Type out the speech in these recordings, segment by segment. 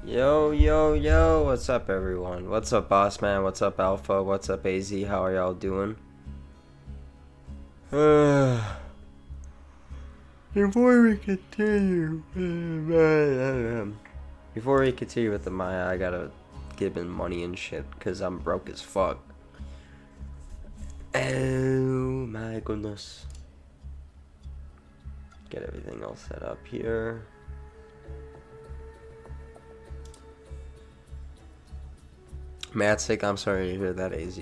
Yo, yo, yo, what's up, everyone? What's up, Boss Man? What's up, Alpha? What's up, AZ? How are y'all doing? Before we continue, with the Maya, I gotta give in money and shit, because I'm broke as fuck. Oh my goodness. Get everything all set up here. Matsick, I'm sorry to hear that, AZ.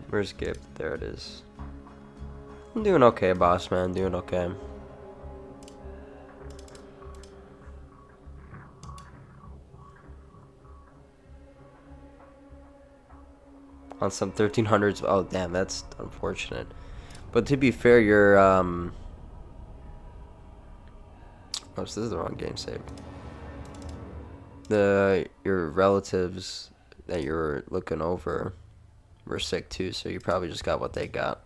Where's Gip? There it is. I'm doing okay, boss man. Doing okay. On some 1300s. Oh, damn, that's unfortunate. But to be fair, your oh, this is the wrong game save. Your relatives that you were looking over were sick too, so you probably just got what they got.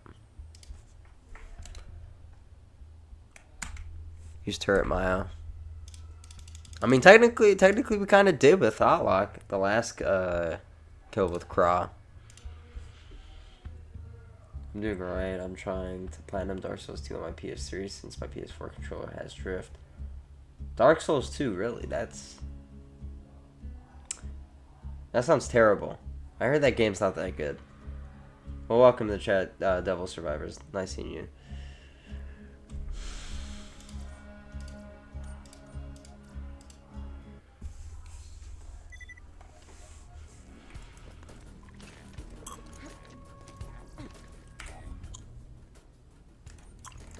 Use turret Maya. I mean, technically, we kind of did with Hotlock the last kill with Craw. I'm doing alright. I'm trying to Platinum Dark Souls 2 on my PS3 since my PS4 controller has drift. Dark Souls 2, really? That sounds terrible. I heard that game's not that good. Well, welcome to the chat, Devil Survivors. Nice seeing you.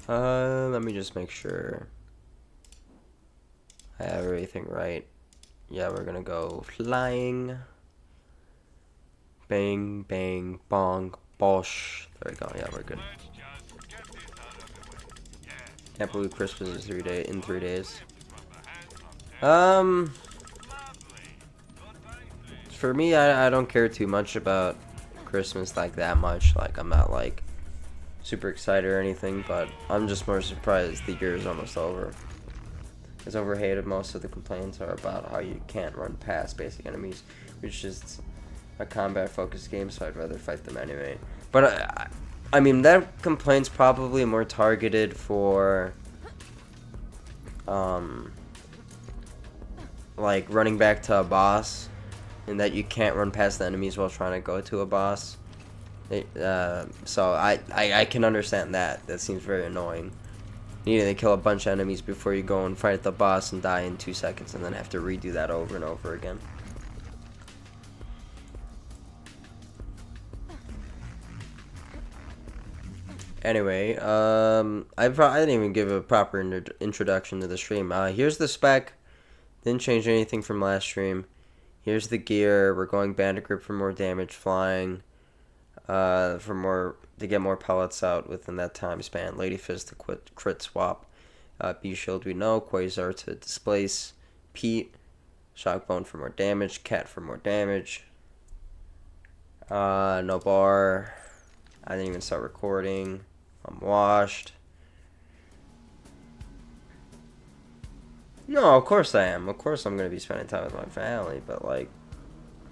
Let me just make sure I have everything right. Yeah, we're gonna go flying. Bang, bang, bong, bosh. There we go. Yeah, we're good. Can't believe Christmas is in 3 days. For me, I don't care too much about Christmas like that much. Like, I'm not like super excited or anything, but I'm just more surprised the year is almost over. It's overhated. Most of the complaints are about how you can't run past basic enemies, which is a combat focused game, so I'd rather fight them anyway. But I mean, that complaint's probably more targeted for like running back to a boss, and that you can't run past the enemies while trying to go to a boss. So I can understand that. That seems very annoying. Needing to kill a bunch of enemies before you go and fight the boss and die in 2 seconds, and then have to redo that over and over again. Anyway, I didn't even give a proper introduction to the stream. Here's the spec. Didn't change anything from last stream. Here's the gear. We're going bandit grip for more damage, flying, to get more pellets out within that time span. Lady Fist to crit swap. B shield we know. Quasar to displace. Pete. Shockbone for more damage. Cat for more damage. No bar. I didn't even start recording. I'm washed. No, of course I am. Of course I'm gonna be spending time with my family, but like,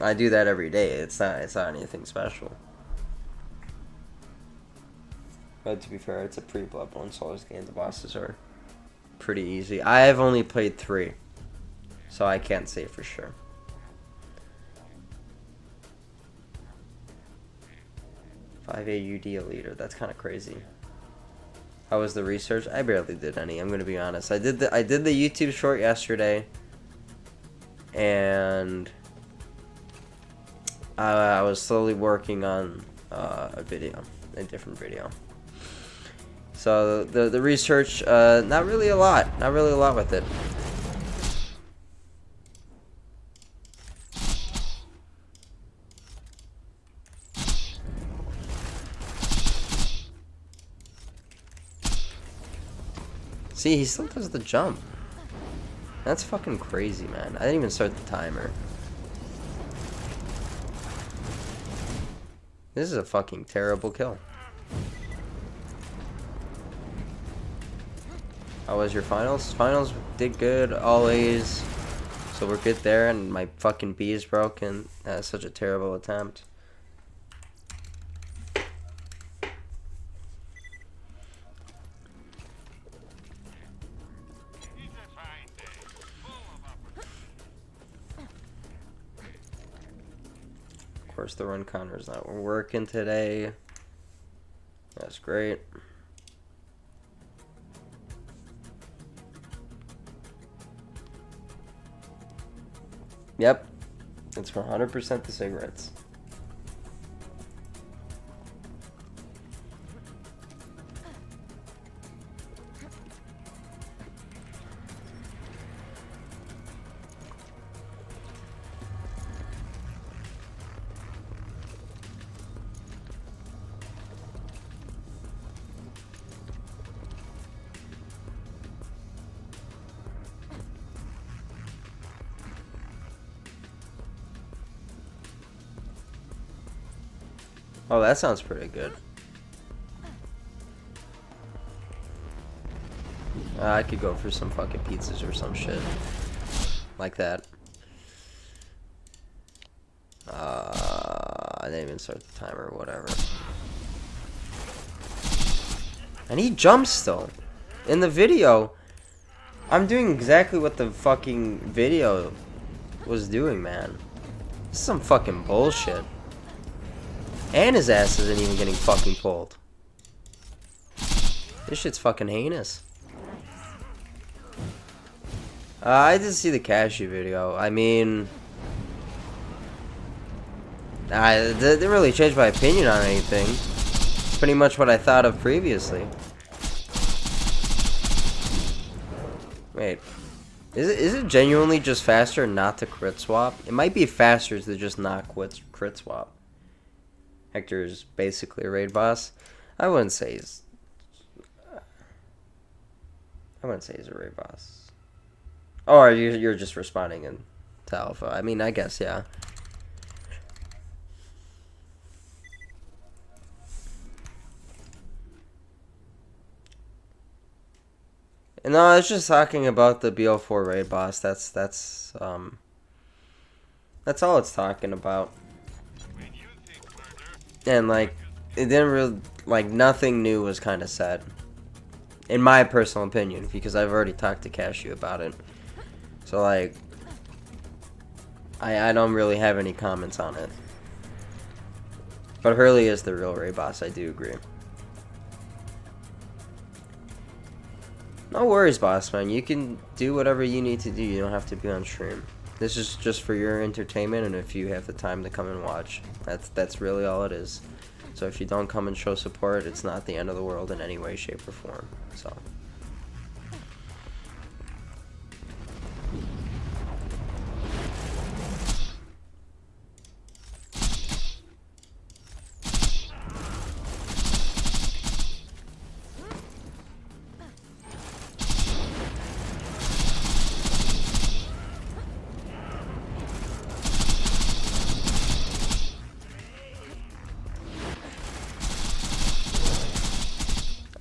I do that every day. It's not anything special. But to be fair, it's a pre-Bloodborne Souls game. The bosses are pretty easy. I have only played 3, so I can't say for sure. $5 AUD a liter. That's kind of crazy. How was the research? I barely did any. I'm gonna be honest. I did the YouTube short yesterday, and I was slowly working on a different video. So the research, not really a lot with it. See, he still does the jump. That's fucking crazy, man. I didn't even start the timer. This is a fucking terrible kill. How was your finals? Finals did good, all A's. So we're good there, and my fucking B is broken. That's such a terrible attempt. Of course, the run counter's not working today. That's great. Yep, it's 100% the cigarettes. Oh, that sounds pretty good. I could go for some fucking pizzas or some shit. Like that. I didn't even start the timer, whatever. And he jumps still. In the video, I'm doing exactly what the fucking video was doing, man. This is some fucking bullshit. And his ass isn't even getting fucking pulled. This shit's fucking heinous. I did see the cashew video. I mean, I didn't really change my opinion on anything. Pretty much what I thought of previously. Wait. Is it genuinely just faster not to crit swap? It might be faster to just not crit swap. Hector is basically a raid boss. I wouldn't say he's a raid boss. Or you're just responding to alpha. I mean, I guess, yeah. No, I was just talking about the BO4 raid boss. That's all it's talking about. And like, it didn't really, like, nothing new was kind of said, in my personal opinion, because I've already talked to Cashew about it. So like, I don't really have any comments on it. But Hurley is the real raid boss. I do agree. No worries, boss man. You can do whatever you need to do. You don't have to be on stream. This is just for your entertainment, and if you have the time to come and watch, that's really all it is. So if you don't come and show support, it's not the end of the world in any way, shape, or form. So.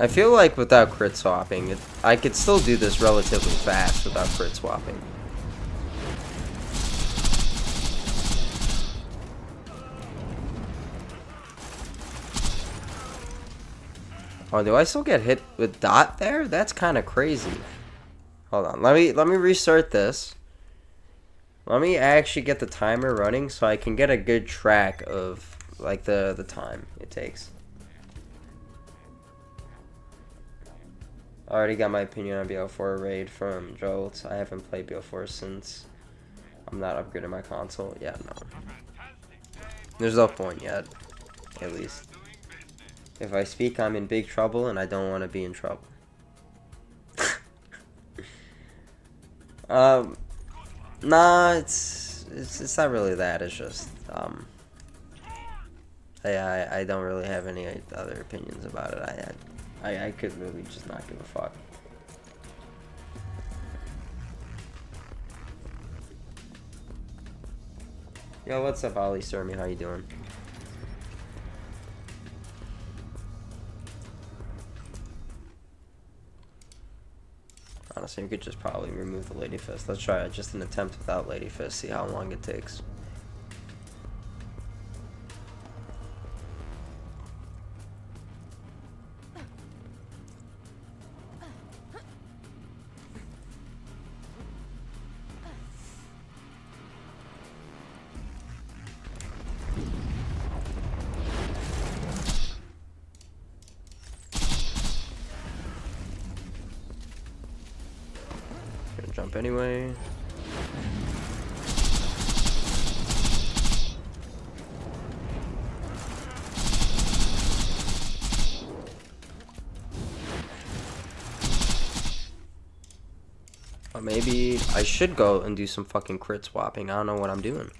I feel like without crit swapping, I could still do this relatively fast without crit swapping. Oh, do I still get hit with dot there? That's kind of crazy. Hold on, let me restart this. Let me actually get the timer running so I can get a good track of like the time it takes. I already got my opinion on BO4 raid from Jolt. I haven't played BO4 since I'm not upgrading my console. Yeah, no. There's no point yet, at least. If I speak, I'm in big trouble, and I don't want to be in trouble. Nah, it's not really that. It's just I don't really have any other opinions about it. I could really just not give a fuck. Yo, what's up, Ollie Stormy? How you doing? Honestly, we could just probably remove the Lady Fist. Let's try it. Just an attempt without Lady Fist. See how long it takes. Gonna jump anyway. Maybe I should go and do some fucking crit swapping. I don't know what I'm doing.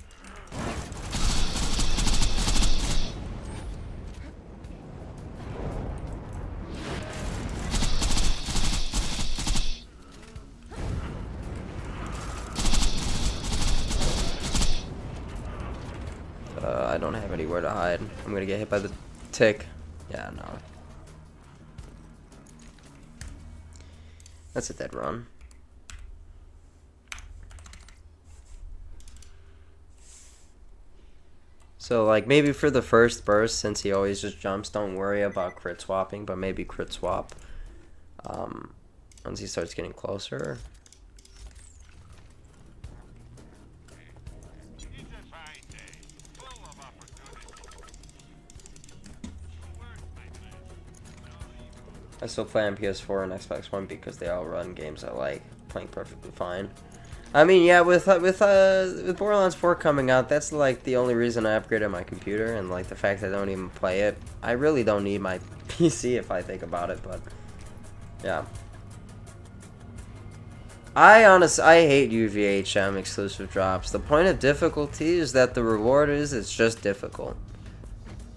I don't have anywhere to hide. I'm gonna get hit by the tick. Yeah, no. That's a dead run. So, like, maybe for the first burst, since he always just jumps, don't worry about crit swapping, but maybe crit swap once he starts getting closer. I still play on PS4 and Xbox One because they all run games I like, playing perfectly fine. I mean, yeah, with Borderlands 4 coming out, that's like the only reason I upgraded my computer, and like the fact that I don't even play it. I really don't need my PC if I think about it, but yeah. I hate UVHM exclusive drops. The point of difficulty is that the reward is it's just difficult.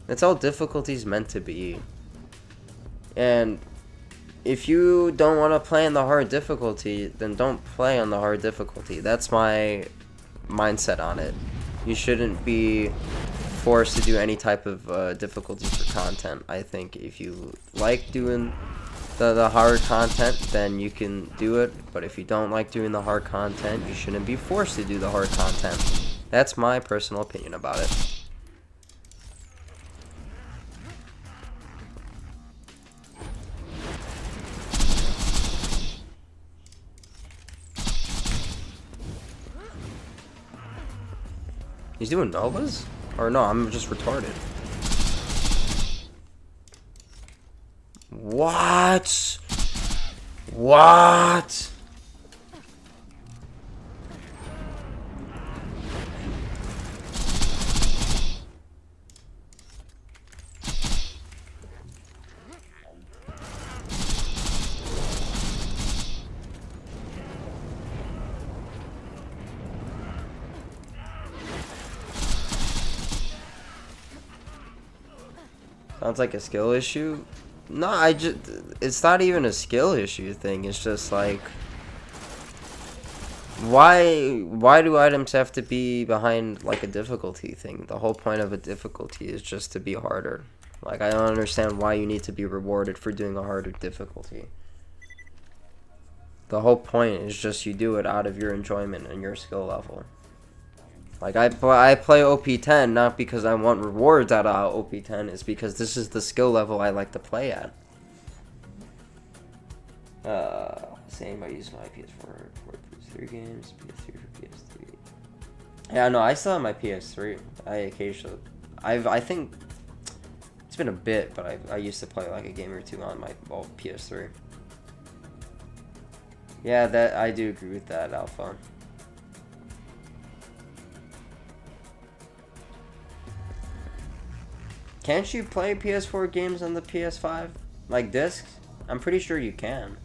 That's all difficulty's meant to be. And if you don't want to play on the hard difficulty, then don't play on the hard difficulty. That's my mindset on it. You shouldn't be forced to do any type of difficulty for content. I think if you like doing the hard content, then you can do it. But if you don't like doing the hard content, you shouldn't be forced to do the hard content. That's my personal opinion about it. He's doing Novas? Or no, I'm just retarded. What? What? Sounds like a skill issue. No, it's not even a skill issue thing. It's just like, why do items have to be behind like a difficulty thing? The whole point of a difficulty is just to be harder. Like, I don't understand why you need to be rewarded for doing a harder difficulty. The whole point is just you do it out of your enjoyment and your skill level. Like, I play OP10 not because I want rewards out of OP10, it's because this is the skill level I like to play at. Same, I use my PS4 for PS3 games, PS3 for PS3. Yeah, no, I still have my PS3. I occasionally, I think, it's been a bit, but I used to play like a game or two on my old PS3. Yeah, that, I do agree with that, Alpha. Can't you play PS4 games on the PS5? Like discs? I'm pretty sure you can.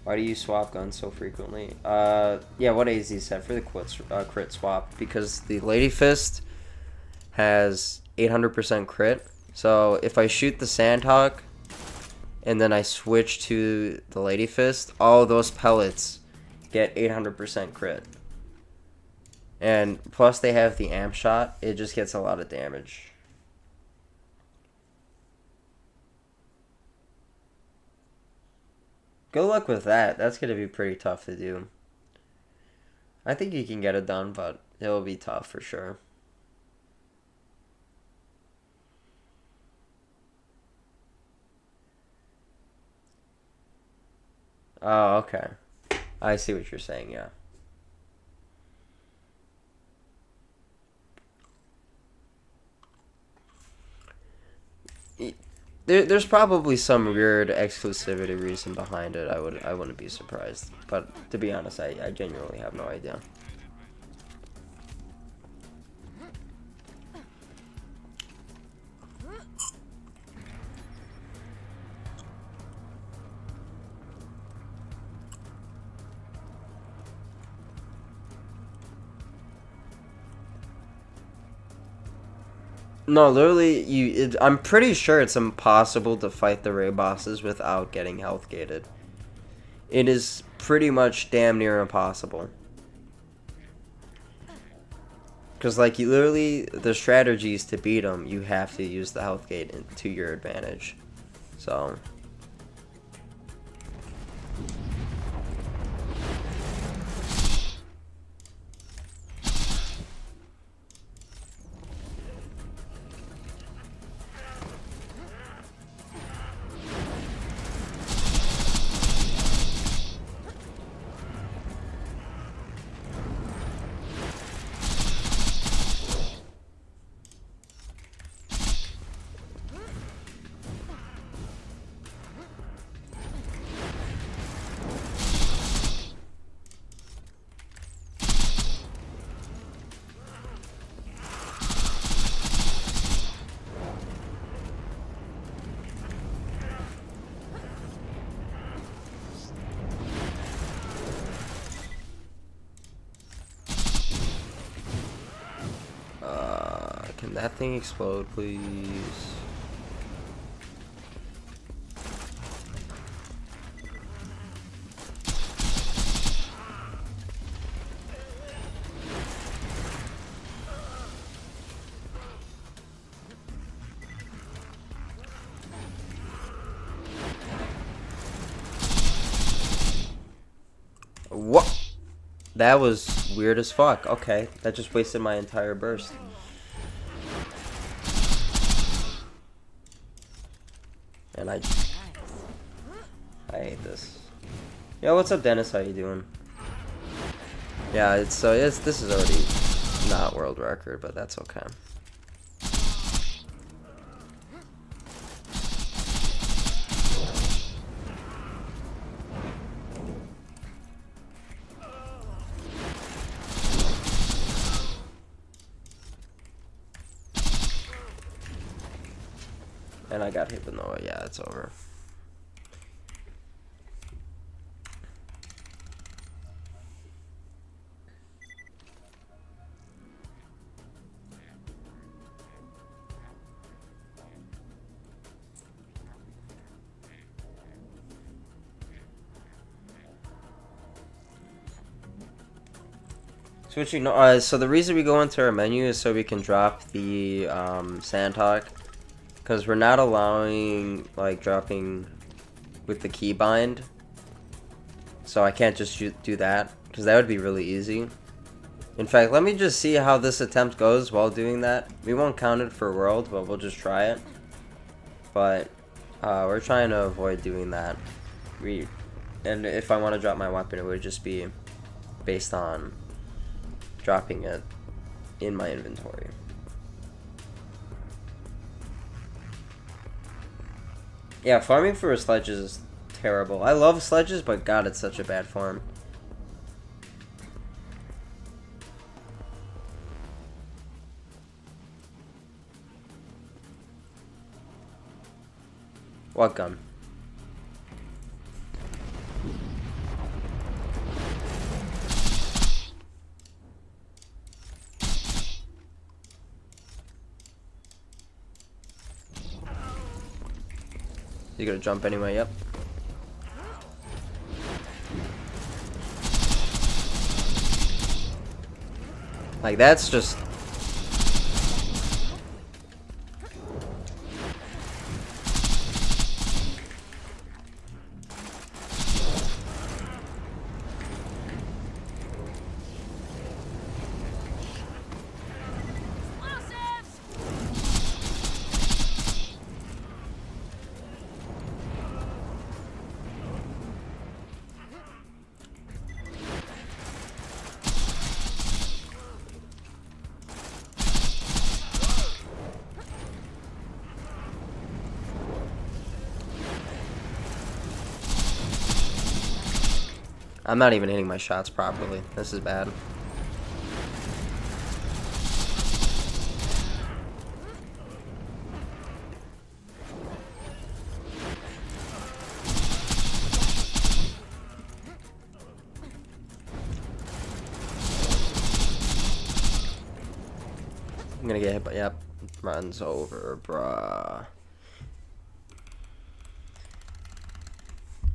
Why do you swap guns so frequently? Yeah, what AZ said for the crit swap. Because the Lady Fist has 800% crit. So if I shoot the Sandhawk and then I switch to the Lady Fist, all those pellets get 800% crit. And plus they have the amp shot. It just gets a lot of damage. Good luck with that. That's going to be pretty tough to do. I think you can get it done, but it'll be tough for sure. Oh, okay. I see what you're saying, yeah. There's probably some weird exclusivity reason behind it. I wouldn't be surprised. But to be honest, I genuinely have no idea. No, literally, I'm pretty sure it's impossible to fight the raid bosses without getting health gated. It is pretty much damn near impossible. Because, like, you literally, the strategies to beat them, you have to use the health gate to your advantage. So... Can that thing explode, please? What? That was weird as fuck. Okay, that just wasted my entire burst. And I hate this. Yo, what's up, Dennis? How you doing? Yeah, this is already not world record, but that's okay. And I got hit with Noah. Yeah, it's over. Switching. So the reason we go into our menu is so we can drop the Sandhawk. Because we're not allowing, like, dropping with the keybind. So I can't just do that. Because that would be really easy. In fact, let me just see how this attempt goes while doing that. We won't count it for world, but we'll just try it. But we're trying to avoid doing that. And if I want to drop my weapon, it would just be based on dropping it in my inventory. Yeah, farming for sledges is terrible. I love sledges, but god, it's such a bad farm. What gun? You gonna jump anyway? Yep. Like, that's just... I'm not even hitting my shots properly. This is bad. I'm gonna get hit by... Yep. Runs over, bruh.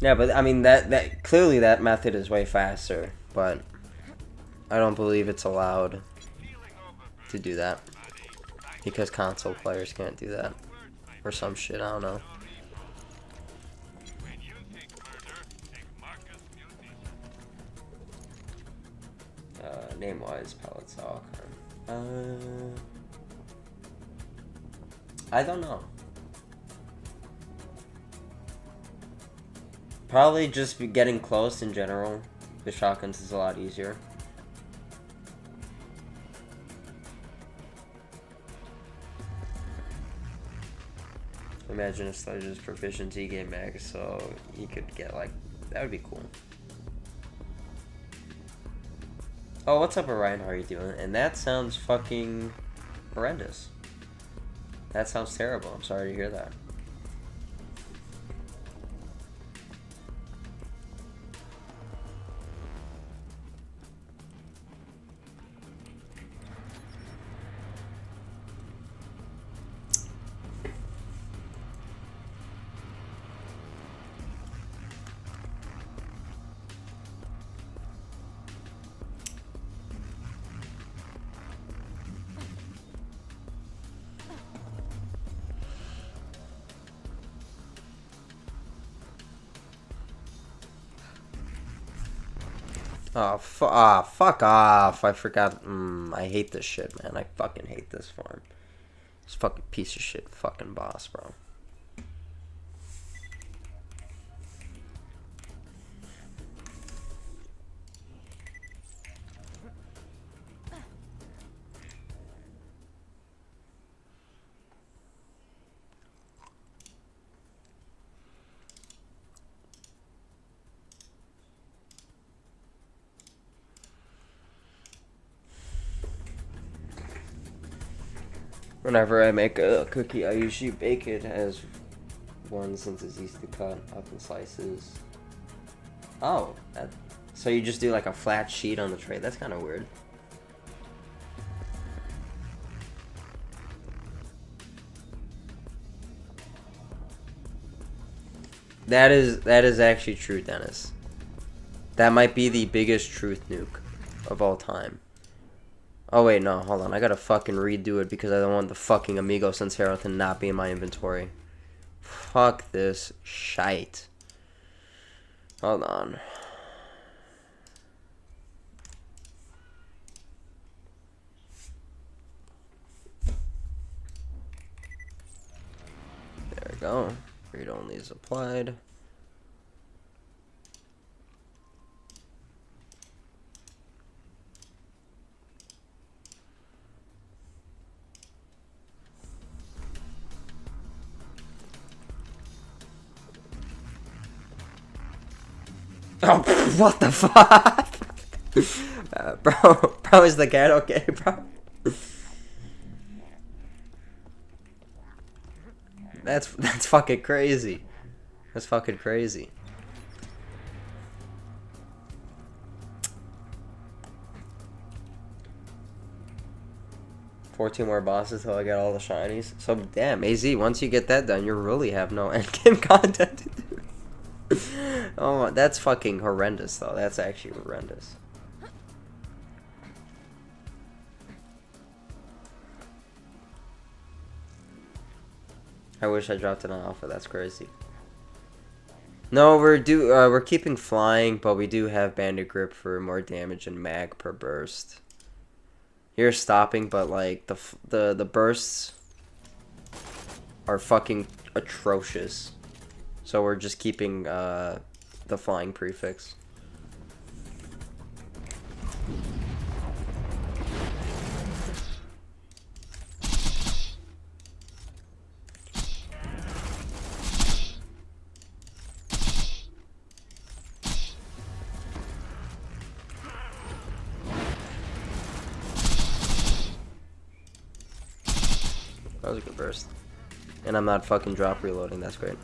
Yeah, but I mean that clearly that method is way faster, but I don't believe it's allowed to do that because console players can't do that or some shit. I don't know. Name-wise, pellets. Oh, okay. I don't know. Probably just be getting close in general. The shotguns is a lot easier. Imagine if Sledge's proficiency game max, so you could get like, that would be cool. Oh, what's up, Orion? How are you doing? And that sounds fucking horrendous. That sounds terrible. I'm sorry to hear that. Oh, fuck off. I forgot. I hate this shit, man. I fucking hate this farm. This fucking piece of shit fucking boss, bro. Whenever I make a cookie, I usually bake it as one since it's easy to cut up in slices. Oh, so you just do like a flat sheet on the tray. That's kind of weird. That is actually true, Dennis. That might be the biggest truth nuke of all time. Oh wait, no, hold on. I gotta fucking redo it because I don't want the fucking Amigo Sincero to not be in my inventory. Fuck this shite. Hold on. There we go. Read only is applied. Oh, what the fuck? Bro, is the cat okay, bro? That's fucking crazy. That's fucking crazy. $14 more bosses till I get all the shinies. So damn, AZ, once you get that done, you really have no endgame content to do. Oh, that's fucking horrendous, though. That's actually horrendous. I wish I dropped it on alpha. That's crazy. No, we're keeping flying, but we do have bandit grip for more damage and mag per burst. You're stopping, but like the bursts are fucking atrocious. So we're just keeping the flying prefix. That was a good burst. And I'm not fucking drop reloading, that's great.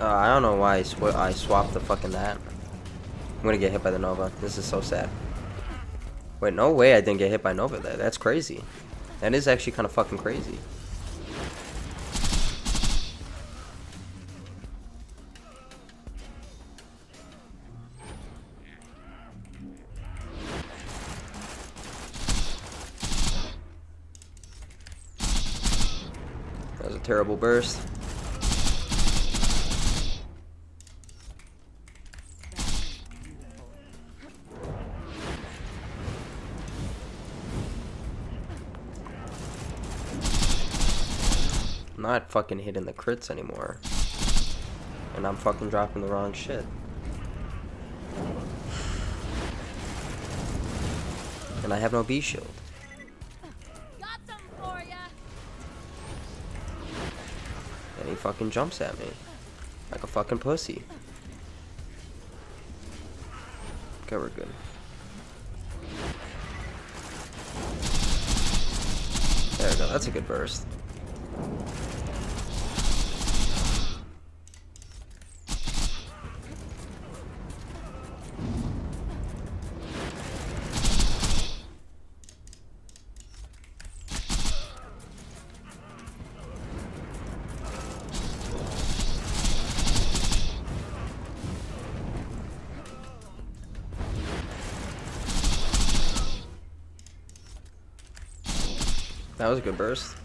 I don't know why I swapped the fucking that. I'm gonna get hit by the Nova. This is so sad. Wait, no way I didn't get hit by Nova there. That's crazy. That is actually kind of fucking crazy. That was a terrible burst. I'm not fucking hitting the crits anymore. And I'm fucking dropping the wrong shit. And I have no B shield. Got some for ya. And he fucking jumps at me. Like a fucking pussy. Okay, we're good. There we go, that's a good burst. That was a good burst.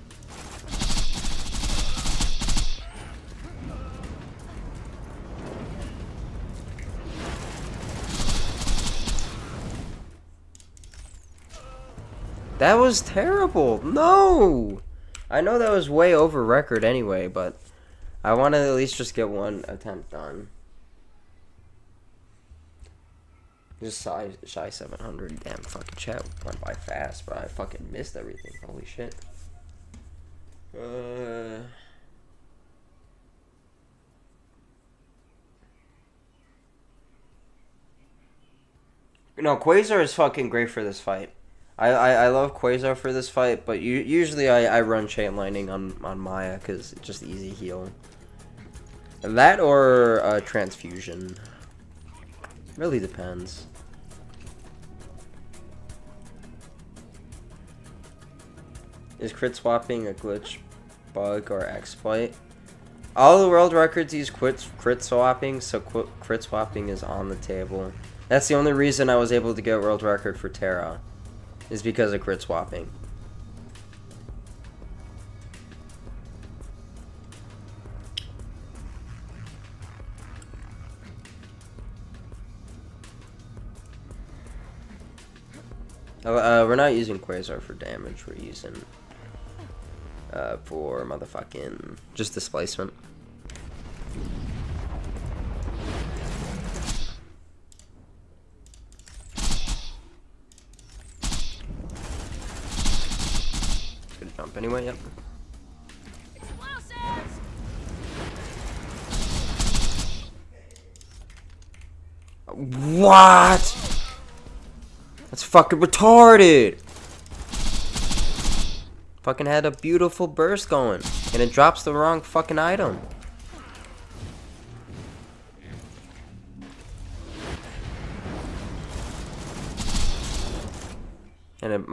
That was terrible. No! I know that was way over record anyway, but I want to at least just get one attempt done. Just shy 700. Damn, fucking chat went by fast, but I fucking missed everything. Holy shit. No, Quasar is fucking great for this fight. I love Quasar for this fight, but usually I run chain lightning on Maya because it's just easy heal. That or transfusion. Really depends. Is crit swapping a glitch, bug, or exploit? All the world records use crit swapping, so crit swapping is on the table. That's the only reason I was able to get world record for Terra, is because of crit swapping. We're not using Quasar for damage, we're using for motherfucking just displacement. Good jump anyway, yep. Explosives! What? That's fucking retarded. Fucking had a beautiful burst going, and it drops the wrong fucking item.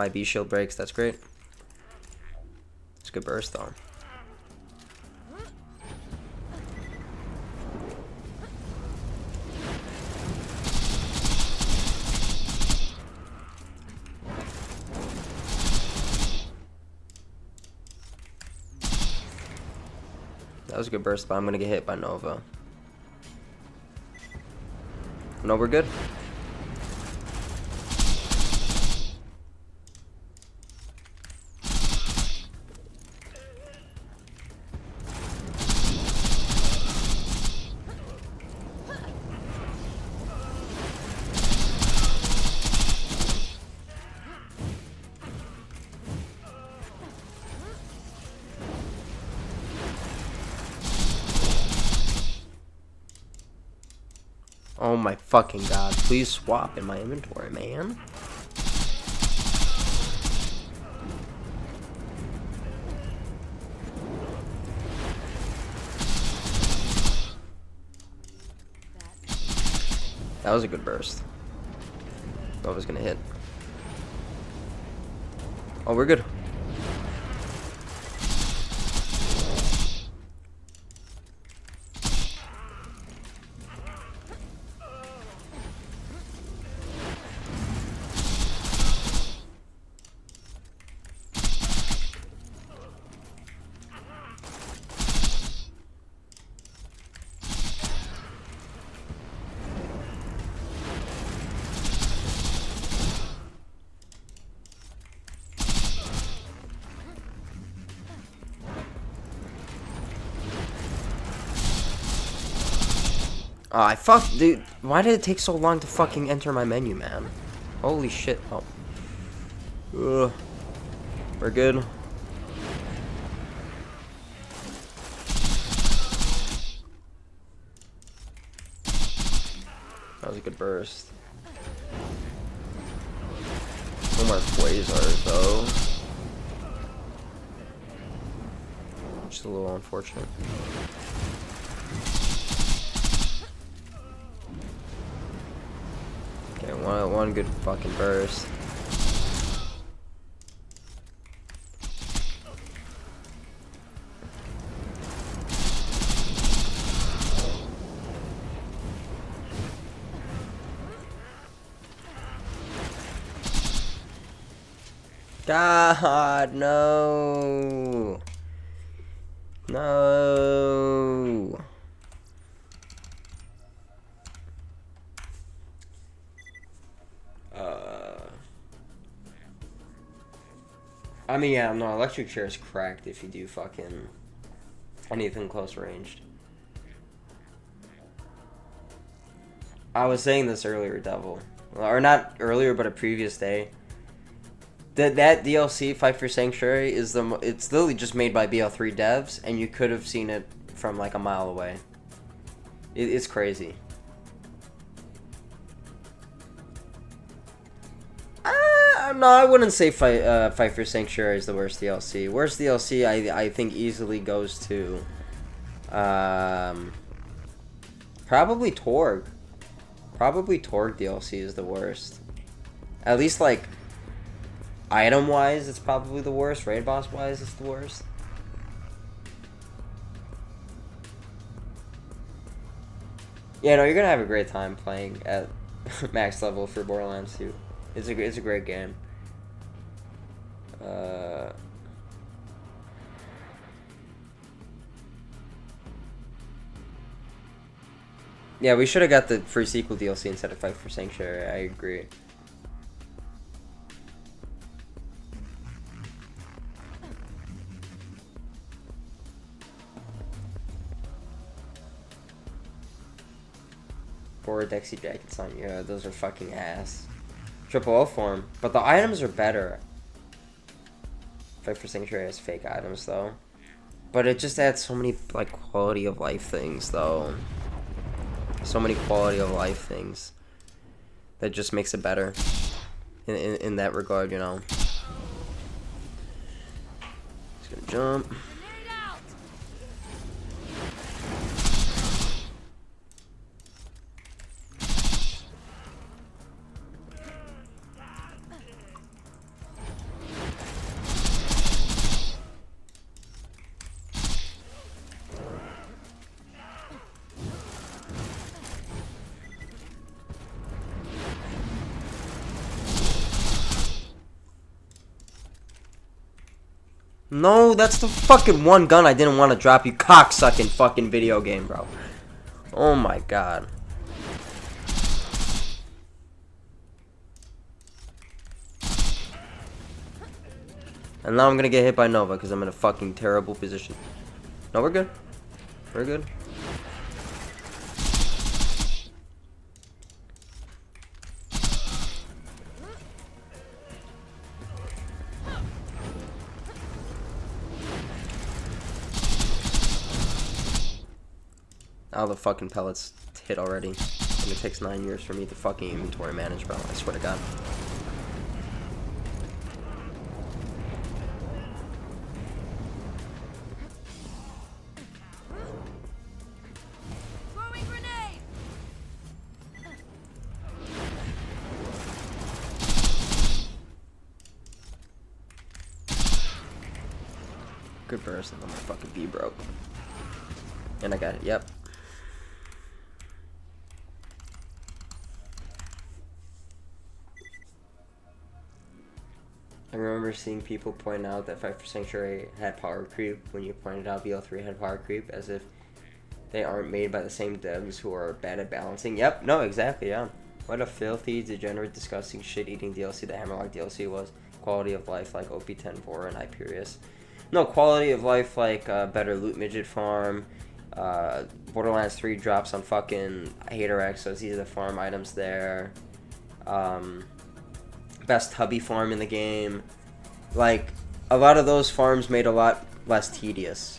my B shield breaks. That's great. It's a good burst though. That was a good burst, but I'm gonna get hit by Nova. No, we're good. Oh my fucking god, please swap in my inventory, man. That was a good burst. Nova's gonna hit. Oh, we're good. Oh, I fucked, dude. Why did it take so long to fucking enter my menu, man? Holy shit. Oh. Ugh. We're good. That was a good burst. No more Quasars, though. Which is a little unfortunate. Okay, one good fucking burst. God, no. No. I mean, yeah, no, electric chair is cracked if you do fucking anything close ranged. I was saying this earlier, Devil. Or not earlier, but a previous day. That DLC, Fight for Sanctuary, is it's literally just made by BL3 devs, and you could have seen it from like a mile away. It's crazy. No, I wouldn't say Fight for Sanctuary is the worst DLC. Worst DLC, I think easily goes to probably Torg. Probably Torg DLC is the worst. At least like item wise, it's probably the worst. Raid boss wise, it's the worst. Yeah, no, you're gonna have a great time playing at max level for Borderlands 2. It's a great game. Yeah, we should have got the free sequel DLC instead of Fight for Sanctuary. I agree. Four Dexy jackets on you. Yeah, those are fucking ass. Triple O form, but the items are better. Fight for Sanctuary has fake items though, but it just adds so many like quality of life things though. So many quality of life things that just makes it better in that regard, you know. Just gonna jump. No, that's the fucking one gun I didn't want to drop, you cocksucking fucking video game, bro. Oh my god. And now I'm gonna get hit by Nova because I'm in a fucking terrible position. No, we're good. We're good. All the fucking pellets hit already. And it takes 9 years for me to fucking inventory manage, bro. I swear to God. Throwing grenade. Good burst, and I'm gonna fucking be broke. And I got it, yep. I remember seeing people point out that Fight for Sanctuary had power creep when you pointed out BL3 had power creep, as if they aren't made by the same devs who are bad at balancing. Yep, no, exactly, yeah. What a filthy, degenerate, disgusting, shit-eating DLC the Hammerlock DLC was. Quality of life like OP10 Vora and Hyperius. No, quality of life like better loot midget farm. Borderlands 3 drops on fucking Hater X, so it's easy to farm items there. Best hubby farm in the game. Like, a lot of those farms made a lot less tedious.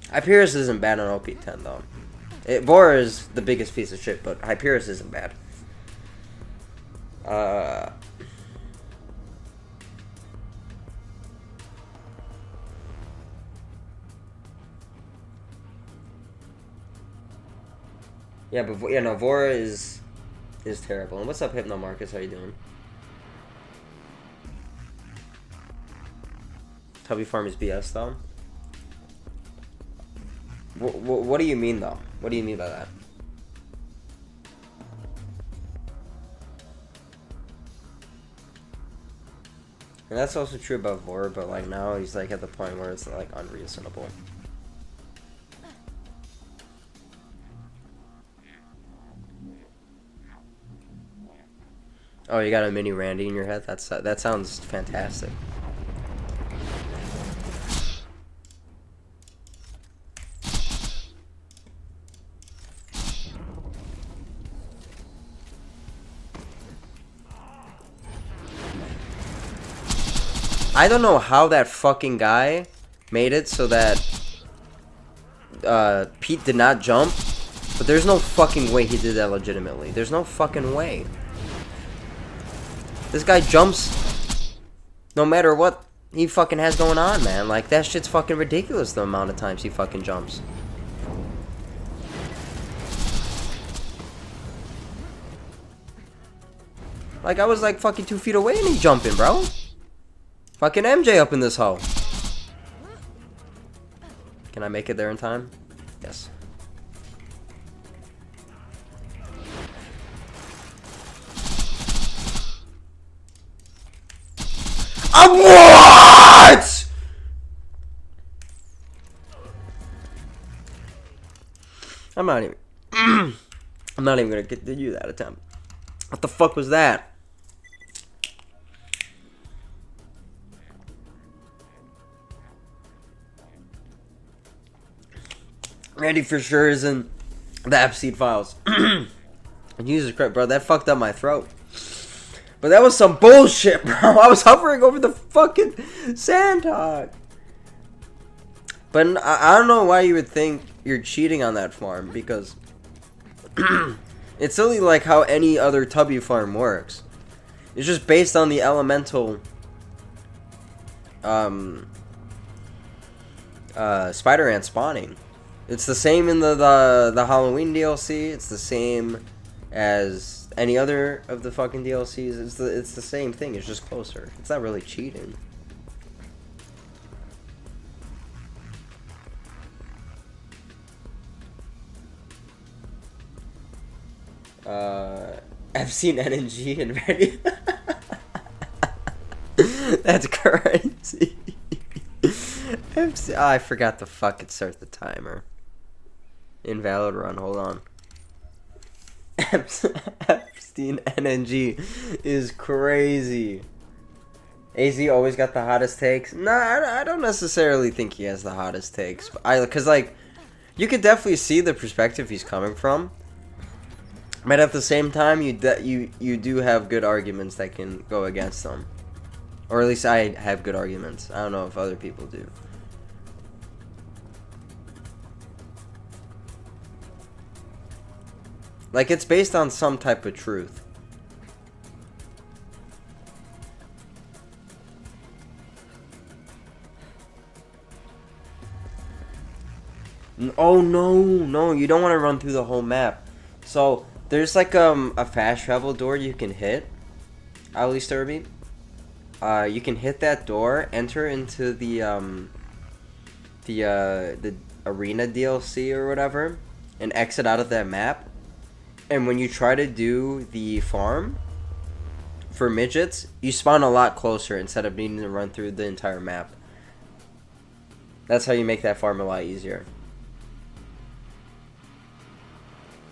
Hyperius isn't bad on OP10 though. Vora is the biggest piece of shit, but Hyperius isn't bad. Yeah, but yeah, no, Vora is terrible. And what's up, Hypno Marcus? How you doing? Tubby Farm is BS though. What do you mean though? What do you mean by that? And that's also true about Vora, but like now he's like at the point where it's like unreasonable. Oh, you got a mini Randy in your head? That sounds fantastic. I don't know how that fucking guy made it so that Pete did not jump, but there's no fucking way he did that legitimately. There's no fucking way. This guy jumps no matter what he fucking has going on, man. Like, that shit's fucking ridiculous, the amount of times he fucking jumps. Like, I was like fucking 2 feet away and he's jumping, bro. Fucking MJ up in this hole. Can I make it there in time? Yes. What? I'm not even gonna get to do that attempt. What the fuck was that? Randy for sure is in the Epstein files. Jesus Christ, bro, that fucked up my throat. But that was some bullshit, bro. I was hovering over the fucking sandhog. But I don't know why you would think you're cheating on that farm, because it's silly like how any other tubby farm works. It's just based on the elemental spider ant spawning. It's the same in the Halloween DLC. It's the same as any other of the fucking DLCs. It's the same thing. It's just closer. It's not really cheating. I've seen NNG and ready. That's crazy. I forgot to fucking start the timer. Invalid run, hold on. Epstein NNG is crazy. AZ always got the hottest takes. Nah, I don't necessarily think he has the hottest takes. Cause like, you could definitely see the perspective he's coming from. But at the same time, you do have good arguments that can go against them. Or at least I have good arguments. I don't know if other people do. Like, it's based on some type of truth. Oh no, you don't want to run through the whole map. So there's like a fast travel door you can hit. At least Derby. You can hit that door, enter into the arena DLC or whatever, and exit out of that map. And when you try to do the farm for midgets, you spawn a lot closer instead of needing to run through the entire map. That's how you make that farm a lot easier.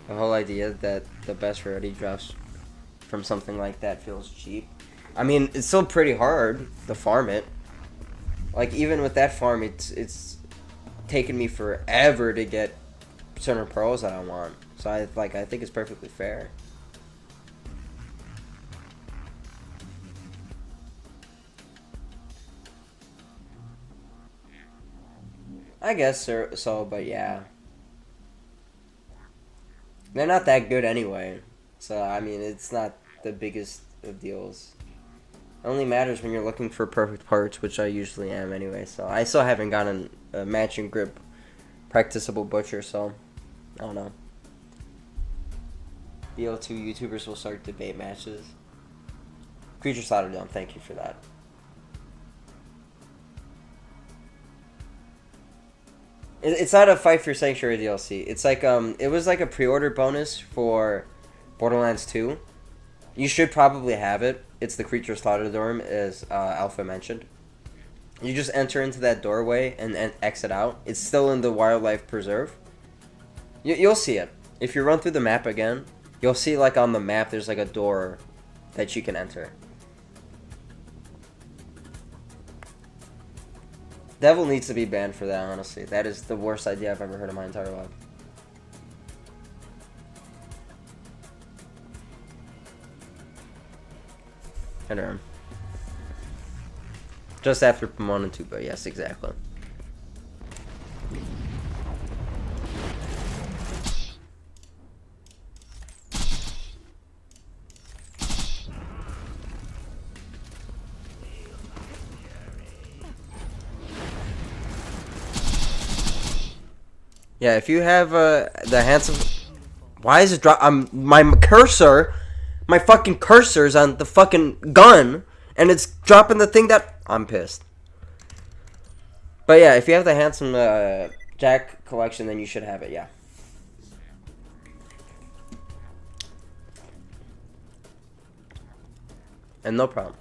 The whole idea that the best rarity drops from something like that feels cheap. I mean, it's still pretty hard to farm it. Like, even with that farm, it's taken me forever to get certain pearls that I want. So I think it's perfectly fair. I guess so, but yeah. They're not that good anyway. So, I mean, it's not the biggest of deals. It only matters when you're looking for perfect parts, which I usually am anyway. So, I still haven't gotten a matching grip practicable butcher, so I don't know. BO2 YouTubers will start debate matches. Creature Slaughter Dome, thank you for that. It's not a Fight for Sanctuary DLC. It's like it was like a pre-order bonus for Borderlands 2. You should probably have it. It's the Creature Slaughter Dome, as Alpha mentioned. You just enter into that doorway and exit out. It's still in the wildlife preserve. You'll see it if you run through the map again. You'll see, like, on the map, there's like a door that you can enter. Devil needs to be banned for that, honestly. That is the worst idea I've ever heard in my entire life. Anyway. Just after 1 and 2, but yes, exactly. Yeah, if you have the handsome... Why is it drop... my cursor... My fucking cursor's on the fucking gun, and it's dropping the thing that... I'm pissed. But yeah, if you have the handsome Jack collection, then you should have it, yeah. And no problem.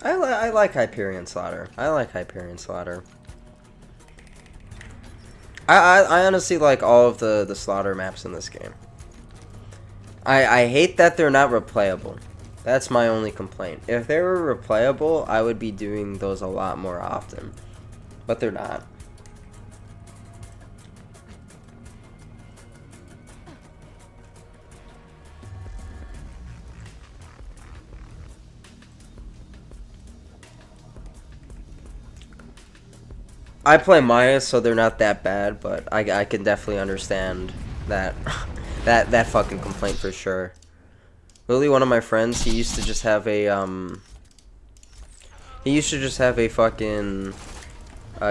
I like Hyperion Slaughter. I honestly like all of the slaughter maps in this game. I hate that they're not replayable. That's my only complaint. If they were replayable, I would be doing those a lot more often. But they're not. I play Maya, so they're not that bad, but I can definitely understand that that fucking complaint for sure. Literally, one of my friends, he used to just have a fucking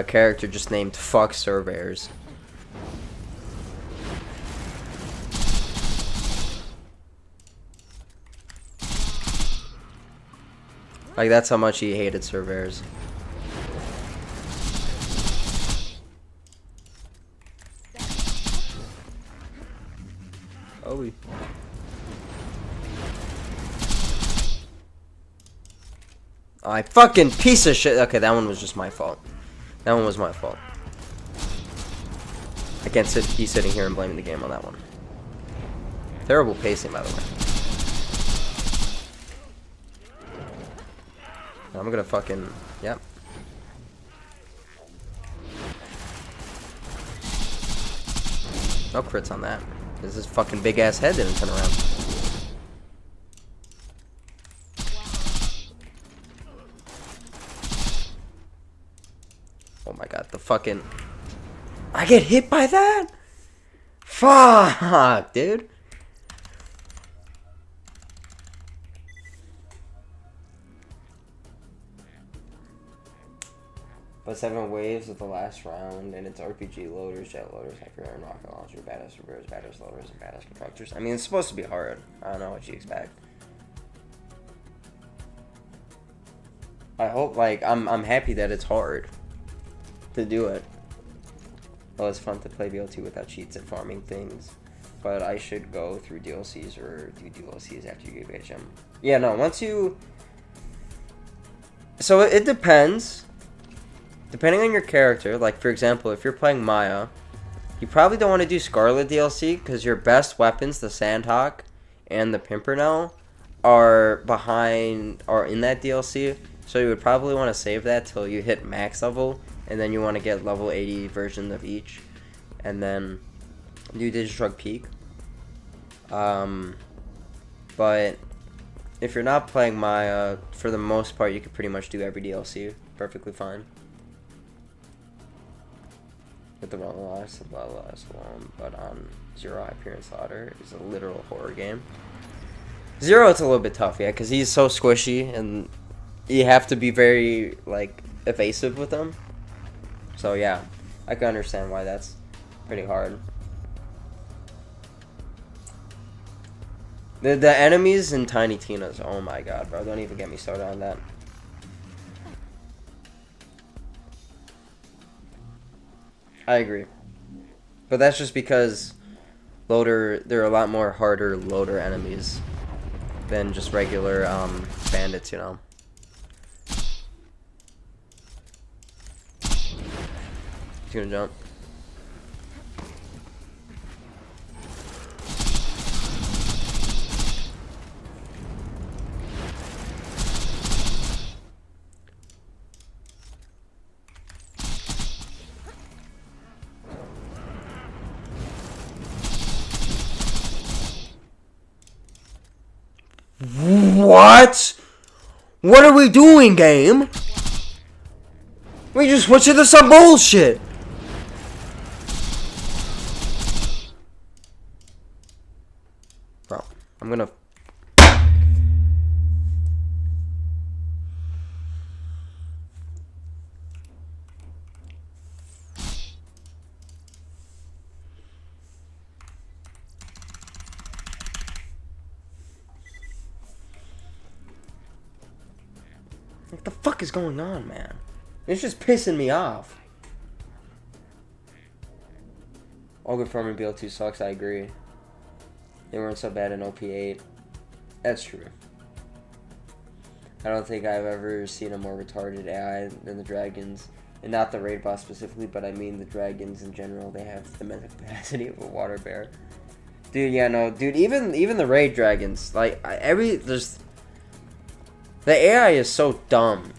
character just named Fuck Surveyors. Like, that's how much he hated surveyors. Kobe. I fucking piece of shit. Okay, that one was just my fault. That one was my fault. I can't be sitting here and blaming the game on that one. Terrible pacing, by the way. I'm gonna fucking... Yep. No crits on that. This is fucking big ass head didn't turn around. Oh my god, the fucking... I get hit by that? Fuck, dude. But 7 waves of the last round, and it's RPG loaders, jet loaders, hyper and rocket launcher, badass reverse, badass loaders, and badass constructors. I mean, it's supposed to be hard. I don't know what you expect. I hope, like, I'm happy that it's hard to do it. Well, it's fun to play BL2 without cheats and farming things. But I should go through DLCs or do DLCs after you get HM. Yeah, no, once you... So it depends. Depending on your character, like for example, if you're playing Maya, you probably don't want to do Scarlet DLC because your best weapons, the Sandhawk and the Pimpernel, are in that DLC. So you would probably want to save that till you hit max level, and then you want to get level 80 version of each, and then do Digitrug Peak. But if you're not playing Maya, for the most part, you could pretty much do every DLC perfectly fine. With the last one, but on Zero, Hyperion Slaughter is a literal horror game. Zero, it's a little bit tough, yeah, because he's so squishy, and you have to be very, like, evasive with him. So, yeah, I can understand why that's pretty hard. The enemies in Tiny Tina's, oh my god, bro, don't even get me started on that. I agree. But that's just because there are a lot more harder loader enemies than just regular bandits, you know. He's gonna jump. What? What are we doing, game? We just switched into some bullshit. Bro, I'm gonna... What the fuck is going on, man? It's just pissing me off. All good farming BL2 sucks, I agree. They weren't so bad in OP8. That's true. I don't think I've ever seen a more retarded AI than the dragons. And not the raid boss specifically, but I mean the dragons in general. They have the mental capacity of a water bear. Dude, yeah, no, dude, even the raid dragons, like, the AI is so dumb.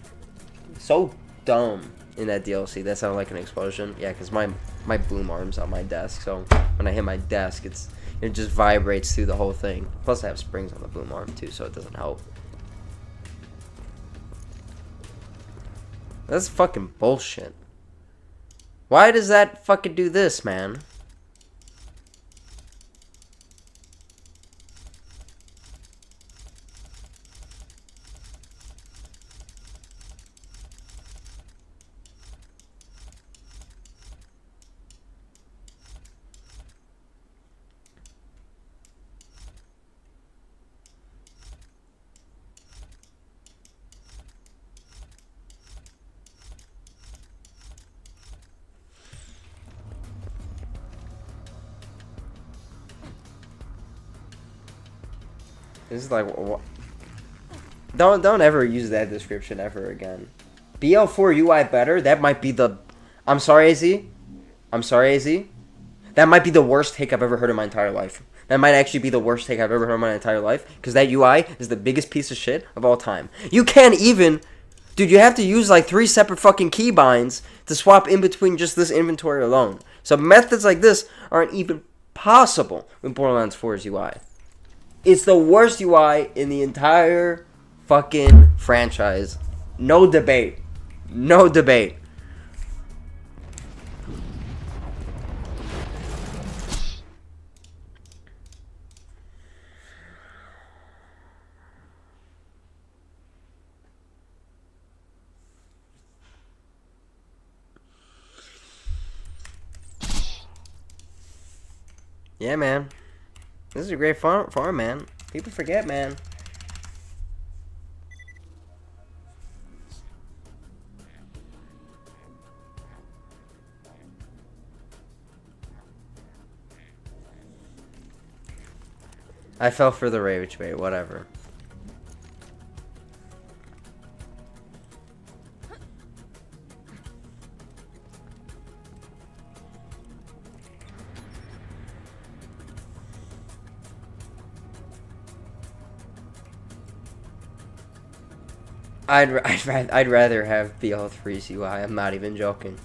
So dumb in that DLC. That sounded like an explosion. Yeah, because my boom arm's on my desk, so when I hit my desk, it just vibrates through the whole thing. Plus I have springs on the boom arm too, so it doesn't help. That's fucking bullshit. Why does that fucking do this, man? This is like, don't ever use that description ever again. BL4 UI better? That might be the... I'm sorry, AZ. I'm sorry, AZ. That might be the worst take I've ever heard in my entire life. That might actually be the worst take I've ever heard in my entire life. Because that UI is the biggest piece of shit of all time. You can't even... Dude, you have to use like 3 separate fucking keybinds to swap in between just this inventory alone. So methods like this aren't even possible with Borderlands 4's UI. It's the worst UI in the entire fucking franchise. No debate. No debate. Yeah, man. This is a great farm, man. People forget, man. I fell for the rage bait, whatever. I'd rather have BL3's UI. I'm not even joking.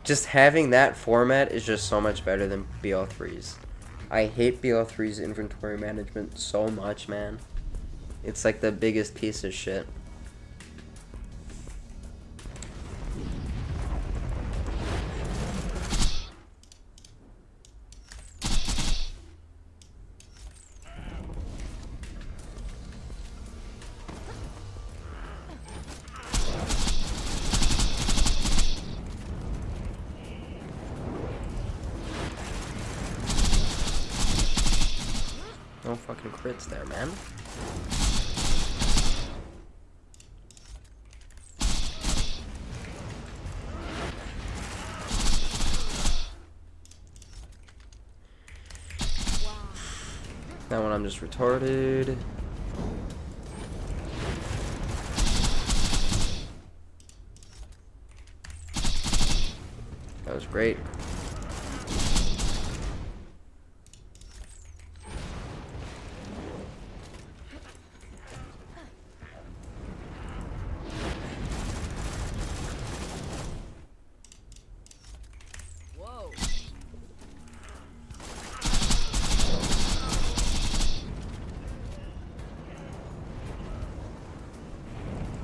Just having that format is just so much better than BL3's. I hate BL3's inventory management so much, man. It's like the biggest piece of shit. No fucking crits there, man. That one I'm just retarded. That was great.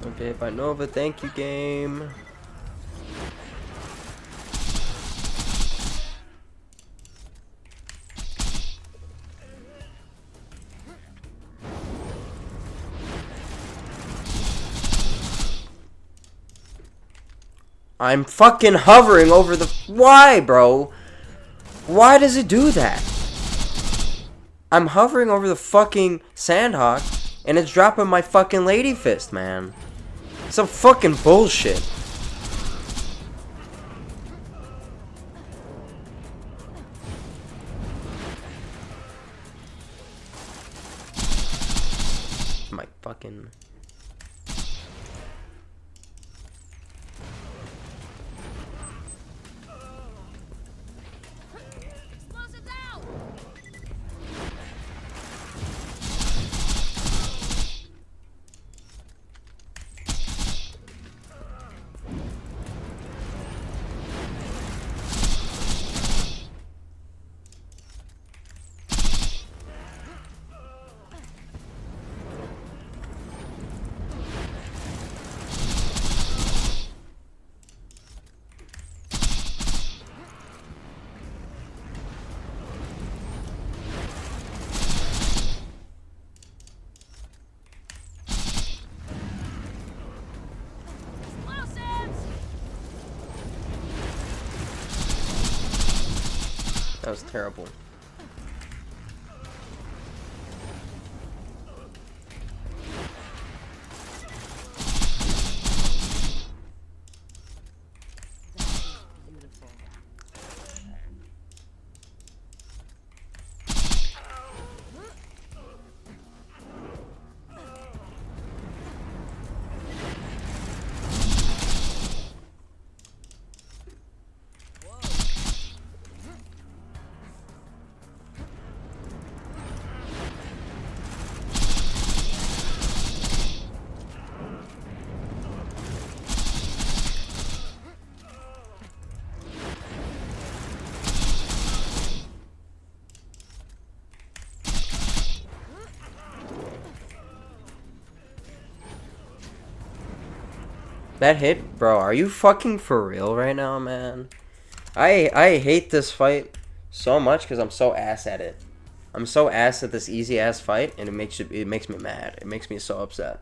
Okay, by Nova, thank you, game. I'm fucking hovering over the... Why, bro? Why does it do that? I'm hovering over the fucking Sandhawk, and it's dropping my fucking Lady Fist, man. Some fucking bullshit. My fucking... Explosives out! That was terrible. That hit, bro. Are you fucking for real right now, man? I hate this fight so much because I'm so ass at it. I'm so ass at this easy ass fight, and it makes me mad. It makes me so upset.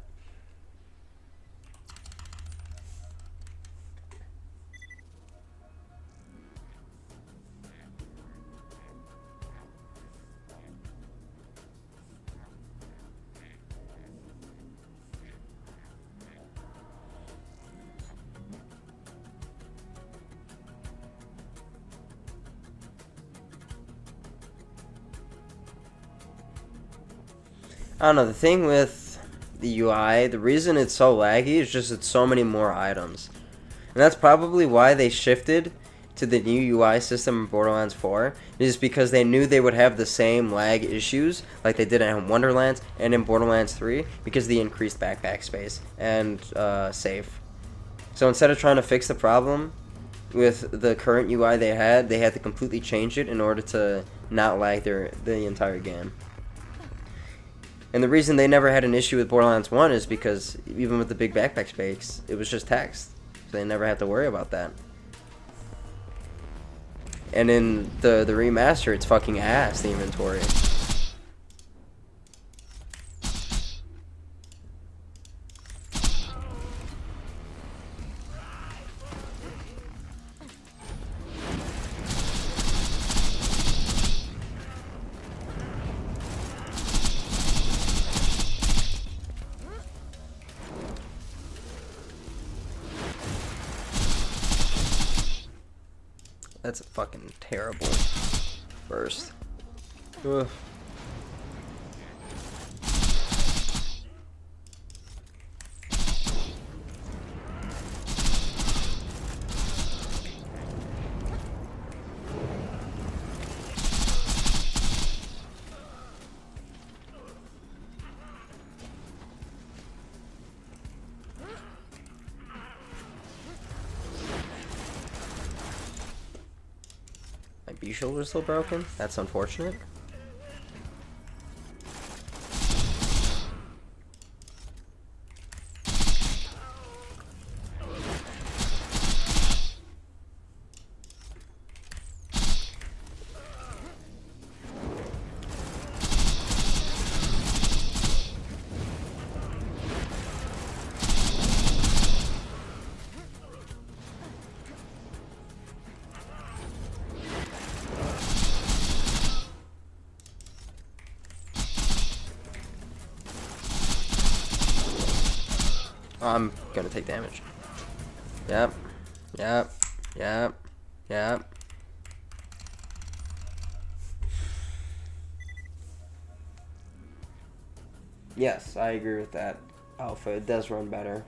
I don't know, the thing with the UI, the reason it's so laggy is just it's so many more items. And that's probably why they shifted to the new UI system in Borderlands 4, is because they knew they would have the same lag issues like they did in Wonderlands and in Borderlands 3 because of the increased backpack space and save. So instead of trying to fix the problem with the current UI they had to completely change it in order to not lag the entire game. And the reason they never had an issue with Borderlands 1 is because even with the big backpack space, it was just text. So they never had to worry about that. And in the remaster, it's fucking ass, the inventory. That's a fucking terrible burst. Ugh. My B shoulder is still broken? That's unfortunate. I'm gonna take damage. Yep. Yep. Yep. Yep. Yes, I agree with that. Alpha, it does run better.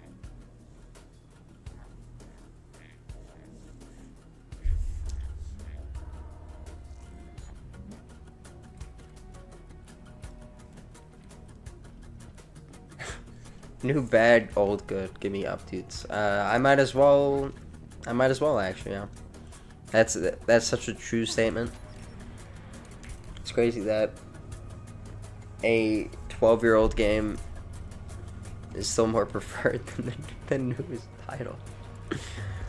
New bad, old good. Give me up, dudes. I might as well actually. Yeah, that's such a true statement. It's crazy that a 12-year-old game is still more preferred than the newest title.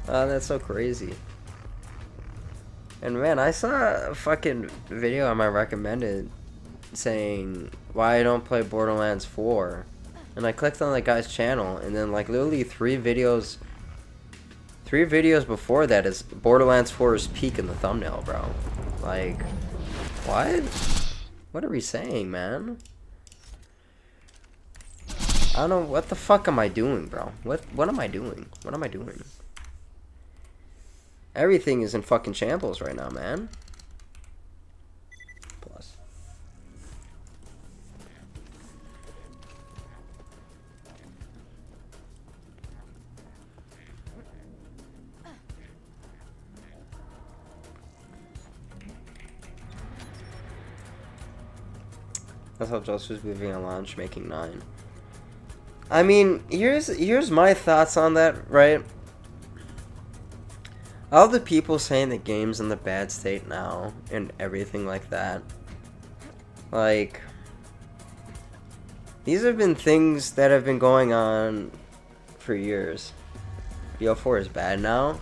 That's so crazy. And man, I saw a fucking video on my recommended saying why I don't play Borderlands 4. And I clicked on that guy's channel, and then like literally three videos before that is Borderlands 4's peak in the thumbnail, bro. Like, what? What are we saying, man? I don't know, what the fuck am I doing, bro? What am I doing? What am I doing? Everything is in fucking shambles right now, man. Plus. That's how Joseph's moving on launch, making 9. I mean, here's my thoughts on that, right? All the people saying the game's in the bad state now and everything like that. Like, these have been things that have been going on for years. BO4 is bad now.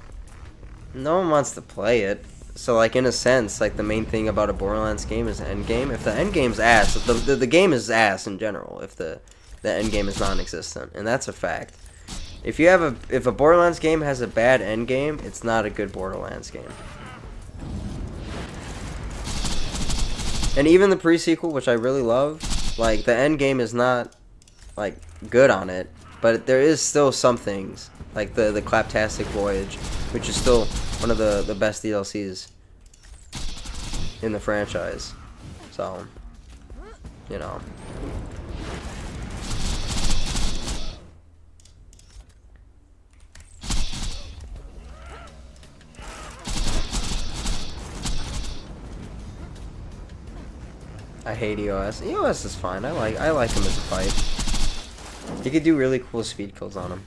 No one wants to play it. So, like, in a sense, like, the main thing about a Borderlands game is the end game. If the end game's ass, the game is ass in general. If the end game is non-existent, and that's a fact. If a Borderlands game has a bad end game, it's not a good Borderlands game. And even the pre-sequel, which I really love, like, the end game is not, like, good on it, but there is still some things, like the Claptastic Voyage, which is still one of the best DLCs in the franchise. So, you know. I hate EOS. EOS is fine. I like him as a fight. You could do really cool speed kills on him.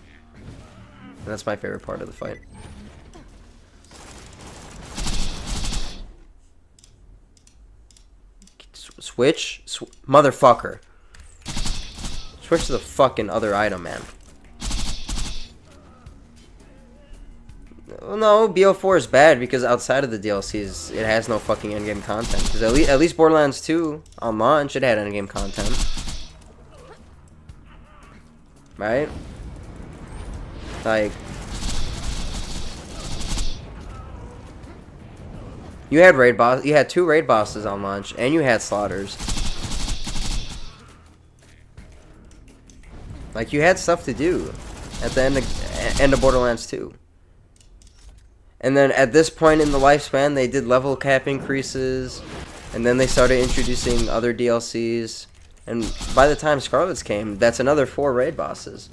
And that's my favorite part of the fight. Switch? Motherfucker. Switch to the fucking other item, man. Well, no, BO4 is bad because outside of the DLCs, it has no fucking endgame content. Because at least Borderlands 2, on launch, it had endgame content. Right? Like... You had 2 raid bosses on launch, and you had slaughters. Like, you had stuff to do at the end of Borderlands 2. And then at this point in the lifespan, they did level cap increases, and then they started introducing other DLCs. And by the time Scarlet's came, that's another 4 raid bosses.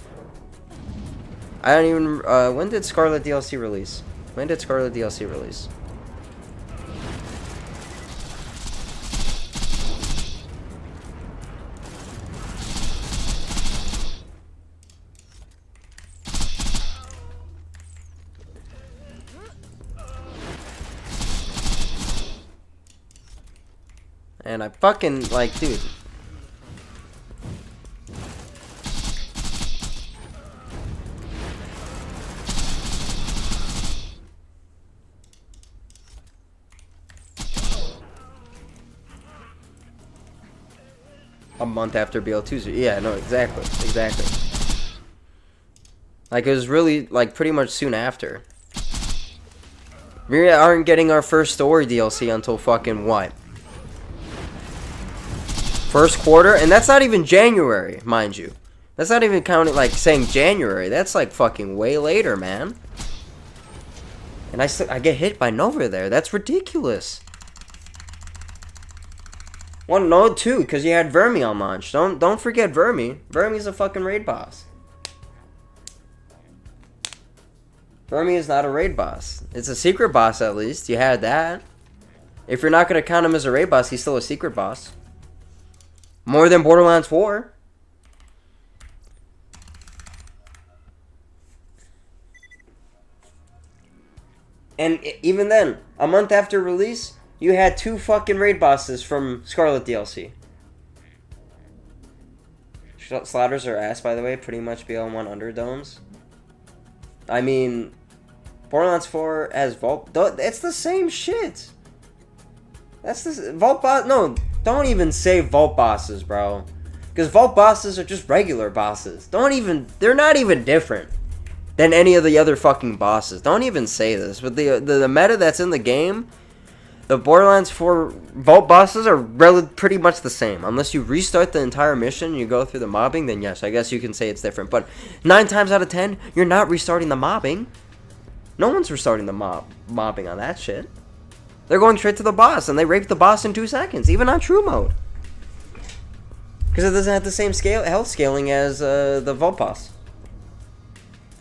I don't even... when did Scarlet DLC release? When did Scarlet DLC release? And I fucking, like, dude. A month after BL2's. Yeah, no, exactly. Exactly. Like, it was really, like, pretty much soon after. We aren't getting our first story DLC until fucking what? First quarter? And that's not even January, mind you. That's not even counting, like, saying January. That's, like, fucking way later, man. And I get hit by Nova there. That's ridiculous. Well, no, too, because you had Vermi on launch. Don't forget Vermi. Vermi's a fucking raid boss. Vermi is not a raid boss. It's a secret boss, at least. You had that. If you're not going to count him as a raid boss, he's still a secret boss. More than Borderlands 4. And even then, a month after release, you had 2 fucking raid bosses from Scarlet DLC. Slaughters are ass, by the way. Pretty much BL1 underdomes. I mean, Borderlands 4 has Vault... It's the same shit. That's the... Vault boss... No... Don't even say Vault bosses, bro. Because Vault bosses are just regular bosses. They're not even different than any of the other fucking bosses. Don't even say this. With the meta that's in the game, the Borderlands 4 Vault bosses are pretty much the same. Unless you restart the entire mission and you go through the mobbing, then yes, I guess you can say it's different. But 9 times out of 10, you're not restarting the mobbing. No one's restarting the mobbing on that shit. They're going straight to the boss, and they rape the boss in 2 seconds, even on true mode. Because it doesn't have the same health scaling as the Vault boss.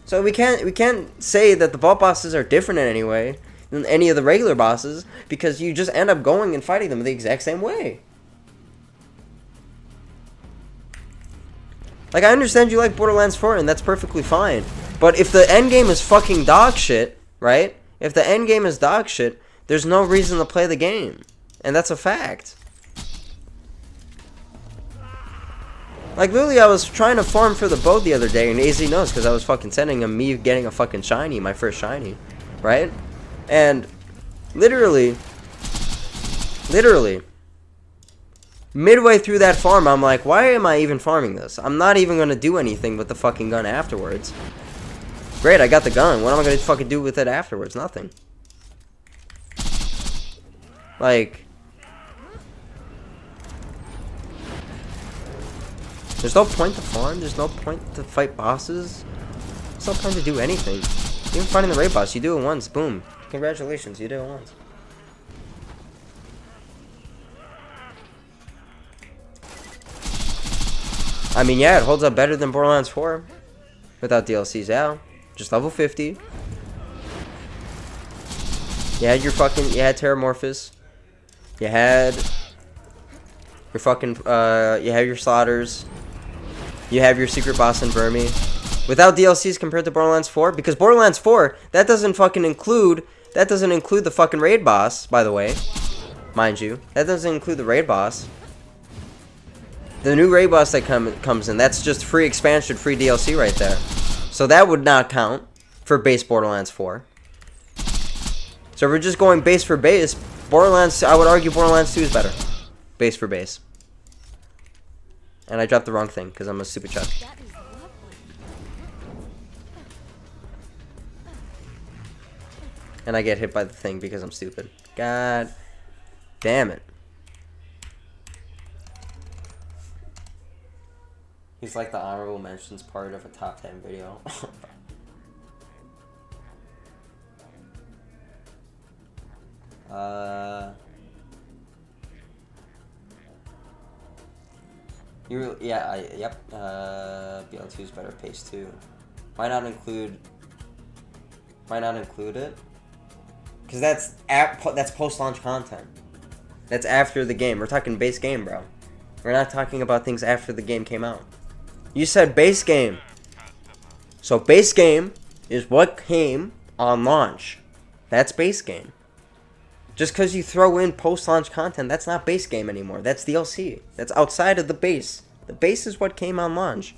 So we can't say that the Vault bosses are different in any way than any of the regular bosses, because you just end up going and fighting them the exact same way. Like, I understand you like Borderlands 4, and that's perfectly fine. But if the endgame is fucking dog shit, right? If the endgame is dog shit, there's no reason to play the game. And that's a fact. Like, literally, I was trying to farm for the boat the other day, and AZ knows, because I was fucking sending him me getting a fucking shiny, my first shiny, right? And literally, midway through that farm, I'm like, why am I even farming this? I'm not even going to do anything with the fucking gun afterwards. Great, I got the gun. What am I going to fucking do with it afterwards? Nothing. Like, there's no point to farm. There's no point to fight bosses. There's no point to do anything. Even fighting the raid boss, you do it once, boom. Congratulations, you did it once. I mean, yeah, it holds up better than Borderlands 4 without DLCs out. Just level 50. You had your fucking, you had Terramorphous. You had your fucking, you have your Slaughters. You have your secret boss in Burmy. Without DLCs compared to Borderlands 4, because Borderlands 4, that doesn't include the fucking raid boss, by the way. Mind you. That doesn't include the raid boss. The new raid boss that comes in, that's just free expansion, free DLC right there. So that would not count for base Borderlands 4. So if we're just going base for base, Borderlands, I would argue Borderlands 2 is better. Base for base. And I dropped the wrong thing, because I'm a stupid chuck. And I get hit by the thing because I'm stupid. God damn it. He's like the honorable mentions part of a top 10 video. BL2 is better pace too. Why not include it? Because that's post-launch content. That's after the game. We're talking base game, bro. We're not talking about things after the game came out. You said base game. So base game is what came on launch. That's base game. Just because you throw in post-launch content, that's not base game anymore. That's DLC. That's outside of the base. The base is what came on launch.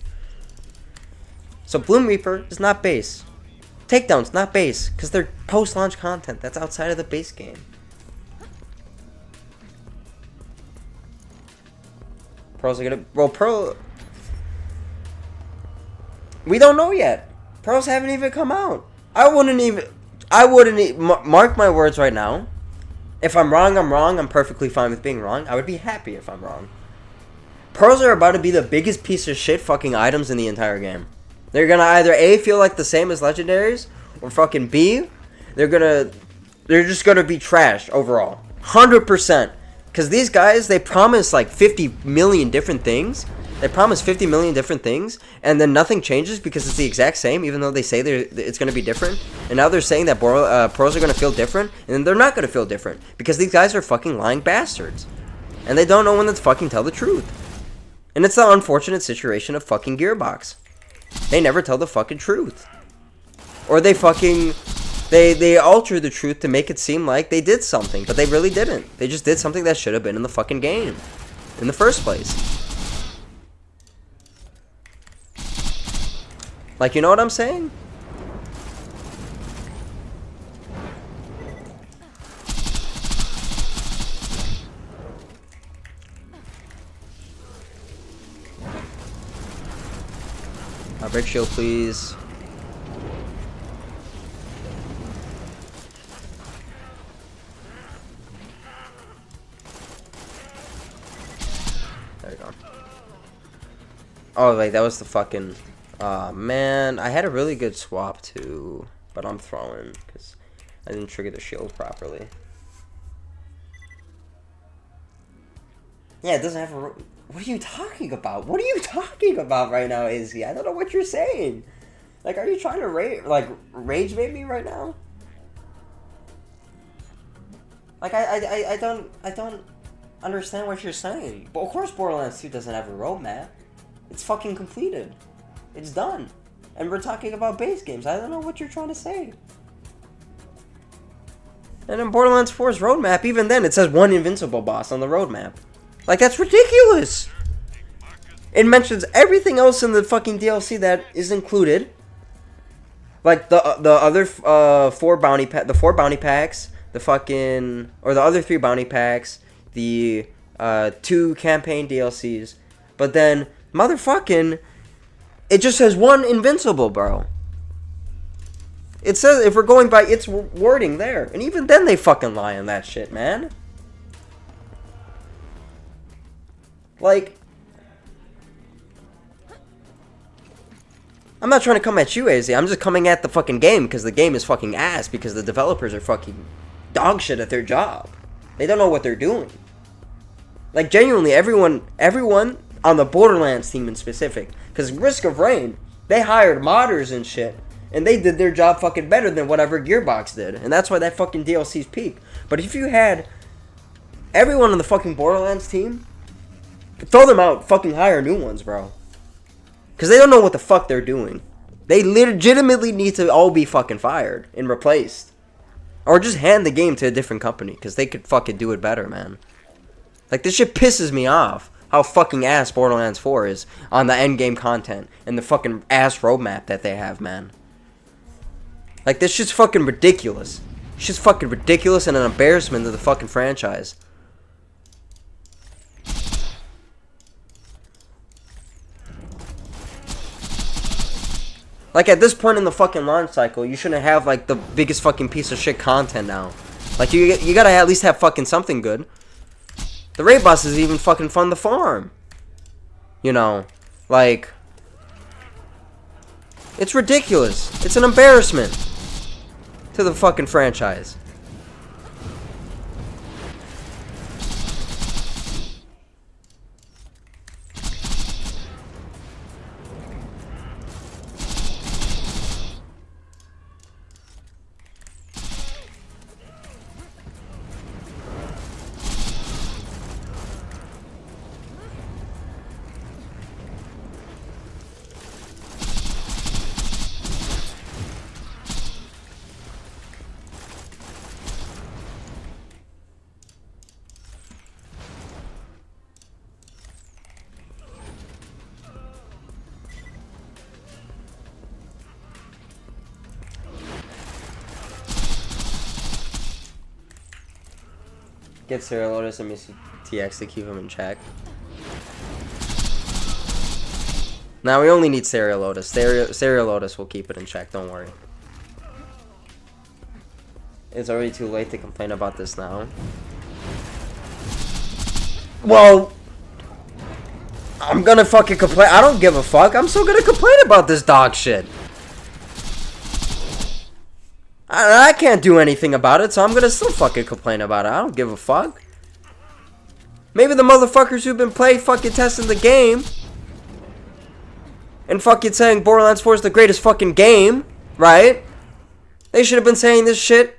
So Bloom Reaper is not base. Takedown's not base, because they're post-launch content. That's outside of the base game. Pearls are gonna... Well, Pearl... We don't know yet. Pearls haven't even come out. I wouldn't mark my words right now. If I'm wrong, I'm wrong. I'm perfectly fine with being wrong. I would be happy if I'm wrong. Pearls are about to be the biggest piece of shit fucking items in the entire game. They're gonna either A, feel like the same as legendaries, or fucking B, they're just gonna be trash overall. 100%. Because these guys, they promise like 50 million different things. They promise 50 million different things, and then nothing changes because it's the exact same, even though they say it's going to be different. And now they're saying that pros are going to feel different, and they're not going to feel different. Because these guys are fucking lying bastards. And they don't know when to fucking tell the truth. And it's the unfortunate situation of fucking Gearbox. They never tell the fucking truth. Or they fucking... They alter the truth to make it seem like they did something, but they really didn't. They just did something that should have been in the fucking game in the first place. Like, you know what I'm saying? Break shield, please. There you go. Oh, wait, that was the fucking... man, I had a really good swap too, but I'm throwing because I didn't trigger the shield properly. Yeah, it doesn't have a... What are you talking about? What are you talking about right now, Izzy? I don't know what you're saying. Like, are you trying to rage bait me right now? Like, I don't understand what you're saying. But of course Borderlands 2 doesn't have a roadmap. It's fucking completed. It's done. And we're talking about base games. I don't know what you're trying to say. And in Borderlands 4's roadmap, even then, it says one invincible boss on the roadmap. Like, that's ridiculous! It mentions everything else in the fucking DLC that is included. Like the other the four bounty packs, the fucking, or the other 3 bounty packs, the 2 campaign DLCs. But then motherfucking, it just says 1 invincible, bro. It says, if we're going by its wording there, and even then they fucking lie on that shit, man. Like, I'm not trying to come at you, AZ. I'm just coming at the fucking game because the game is fucking ass because the developers are fucking dog shit at their job. They don't know what they're doing. Like, genuinely, everyone on the Borderlands team in specific, because Risk of Rain, they hired modders and shit, and they did their job fucking better than whatever Gearbox did, and that's why that fucking DLC's peak. But if you had everyone on the fucking Borderlands team, throw them out, fucking hire new ones, bro. Because they don't know what the fuck they're doing. They legitimately need to all be fucking fired and replaced. Or just hand the game to a different company, because they could fucking do it better, man. Like, this shit pisses me off. How fucking ass Borderlands 4 is on the endgame content and the fucking ass roadmap that they have, man. Like, this shit's fucking ridiculous. It's just fucking ridiculous and an embarrassment to the fucking franchise. Like, at this point in the fucking launch cycle, you shouldn't have, like, the biggest fucking piece of shit content now. Like, you gotta at least have fucking something good. The raid boss is even fucking fun to farm. You know, like, it's ridiculous. It's an embarrassment to the fucking franchise. Get Serial Lotus and Missy TX to keep him in check. Now we only need Serial Lotus. Serial Lotus will keep it in check, don't worry. It's already too late to complain about this now. Well, I'm gonna fucking complain. I don't give a fuck. I'm still gonna complain about this dog shit. I can't do anything about it, so I'm gonna still fucking complain about it. I don't give a fuck. Maybe the motherfuckers who've been fucking testing the game and fucking saying Borderlands 4 is the greatest fucking game, right? They should have been saying this shit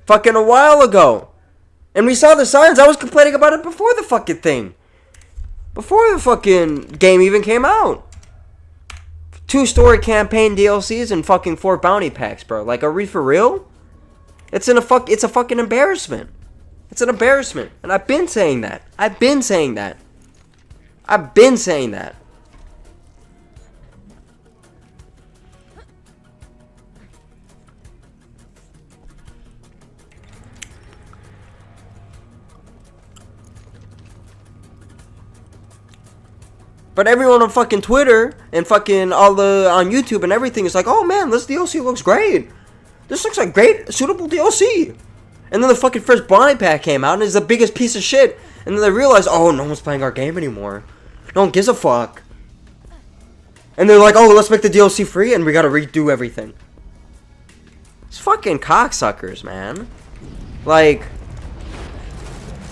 fucking a while ago. And we saw the signs. I was complaining about it before the fucking thing. Before the fucking game even came out. 2 story campaign DLCs and fucking 4 bounty packs, bro. Like, are we for real? It's a fucking embarrassment. It's an embarrassment. And I've been saying that. I've been saying that. I've been saying that. But everyone on fucking Twitter and fucking all the on YouTube and everything is like, oh man, this DLC looks great. This looks like great, suitable DLC. And then the fucking first bounty pack came out and it's the biggest piece of shit. And then they realize, oh, no one's playing our game anymore. No one gives a fuck. And they're like, oh, let's make the DLC free and we gotta redo everything. It's fucking cocksuckers, man. Like,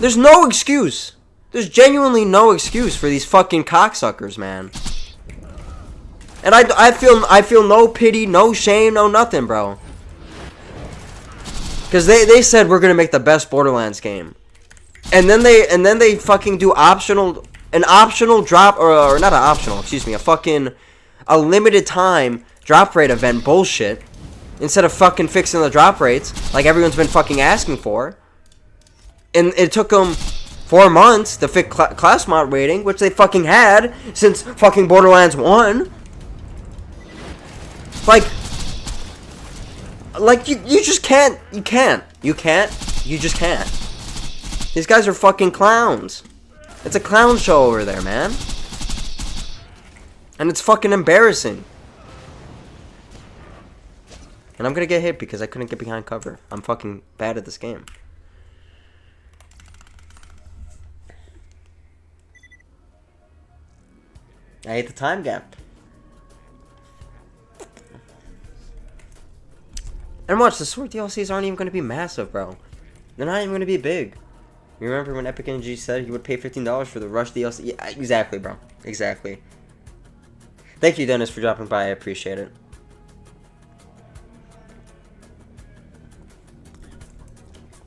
there's no excuse. There's genuinely no excuse for these fucking cocksuckers, man. And I feel no pity, no shame, no nothing, bro. Because they said we're gonna make the best Borderlands game, and then they fucking do an optional drop or not an optional, excuse me, a limited time drop rate event bullshit instead of fucking fixing the drop rates like everyone's been fucking asking for. And it took them 4 months to fix class mod rating, which they fucking had since fucking Borderlands 1. Like you just can't. You just can't. These guys are fucking clowns. It's a clown show over there, man. And it's fucking embarrassing. And I'm gonna get hit because I couldn't get behind cover. I'm fucking bad at this game. I hate the time gap. And watch, the Sword DLCs aren't even going to be massive, bro. They're not even going to be big. You remember when Epic NG said he would pay $15 for the Rush DLC? Yeah, exactly, bro. Exactly. Thank you, Dennis, for dropping by. I appreciate it.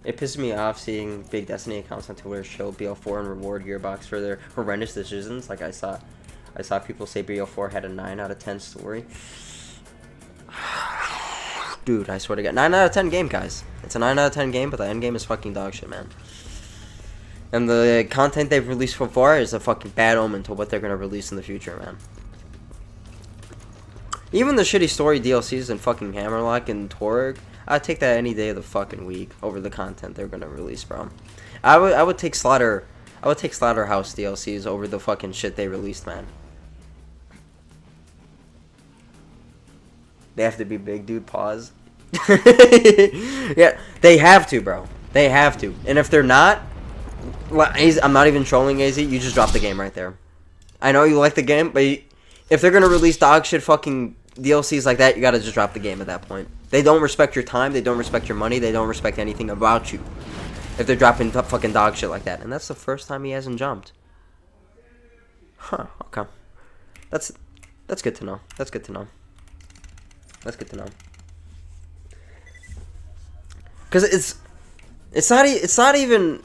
It pisses me off seeing big Destiny accounts on Twitter show BL4 and reward Gearbox for their horrendous decisions. Like I saw people say BL4 had a 9 out of 10 story. Dude, I swear to God. 9 out of 10 game, guys. It's a 9 out of 10 game, but the end game is fucking dog shit, man. And the content they've released so far is a fucking bad omen to what they're going to release in the future, man. Even the shitty story DLCs in fucking Hammerlock and Torg, I'd take that any day of the fucking week over the content they're going to release, bro. I would take Slaughterhouse DLCs over the fucking shit they released, man. They have to be big, dude. Pause. Yeah, they have to, bro. They have to. And if they're not, I'm not even trolling, AZ. You just drop the game right there. I know you like the game, but if they're gonna release dog shit fucking DLCs like that, you gotta just drop the game at that point. They don't respect your time. They don't respect your money. They don't respect anything about you. If they're dropping fucking dog shit like that, and that's the first time he hasn't jumped. Huh? Okay. That's good to know. That's good to know. That's good to know. Cause it's not even.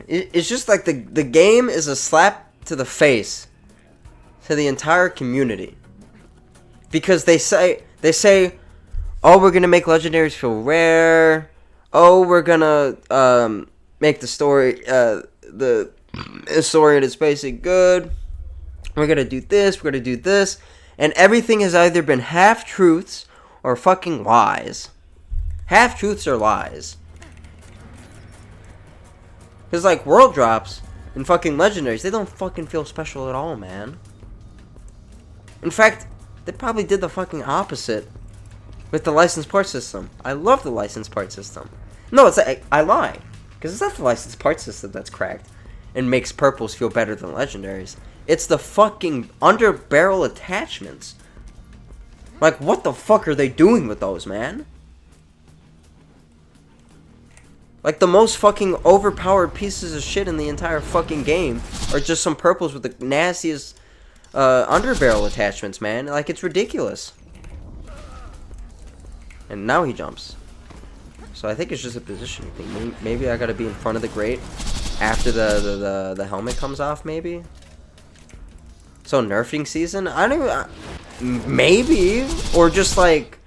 It's just like the game is a slap to the face to the entire community. Because they say, oh, we're gonna make legendaries feel rare. Oh, we're gonna make the story the story in its basic good. We're gonna do this, we're gonna do this, and everything has either been half-truths or fucking lies. Half-truths or lies. Because, like, world drops and fucking legendaries, they don't fucking feel special at all, man. In fact, they probably did the fucking opposite with the licensed part system. I love the licensed part system. No, I lie. Because it's not the licensed part system that's cracked and makes purples feel better than legendaries. It's the fucking under-barrel attachments. Like, what the fuck are they doing with those, man? Like, the most fucking overpowered pieces of shit in the entire fucking game are just some purples with the nastiest under-barrel attachments, man. Like, it's ridiculous. And now he jumps. So I think it's just a positioning thing. Maybe I gotta be in front of the grate after the helmet comes off, maybe? So nerfing season? I don't even... maybe? Or just like...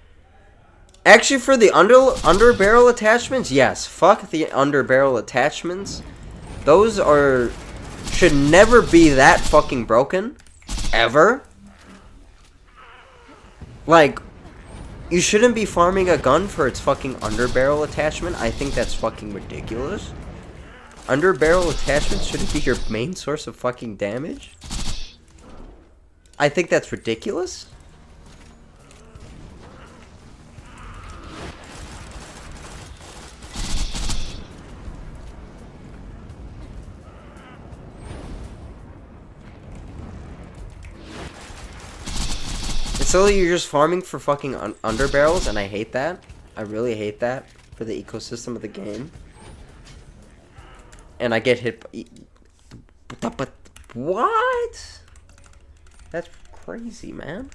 Actually, for the under barrel attachments, yes. Fuck the under barrel attachments. Those are... should never be that fucking broken. Ever. Like... You shouldn't be farming a gun for its fucking under barrel attachment. I think that's fucking ridiculous. Under barrel attachments shouldn't be your main source of fucking damage. I think that's ridiculous. It's so you're just farming for fucking under barrels, and I hate that. I really hate that for the ecosystem of the game. And I get hit. But what? That's crazy, man.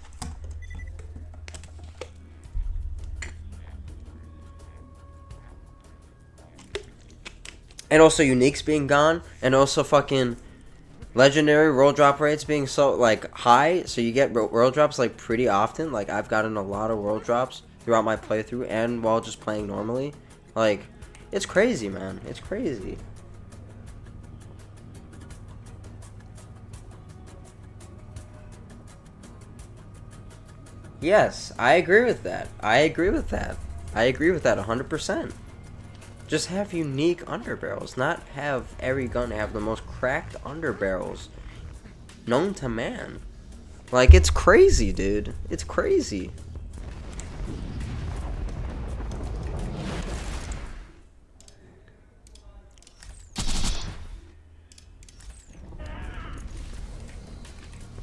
And also uniques being gone, and also fucking legendary world drop rates being so like high, so you get world drops like pretty often. Like I've gotten a lot of world drops throughout my playthrough and while just playing normally. Like It's crazy, man. It's crazy. Yes, I agree with that. I agree with that 100%. Just have unique underbarrels, not have every gun have the most cracked underbarrels known to man. Like, it's crazy, dude. It's crazy.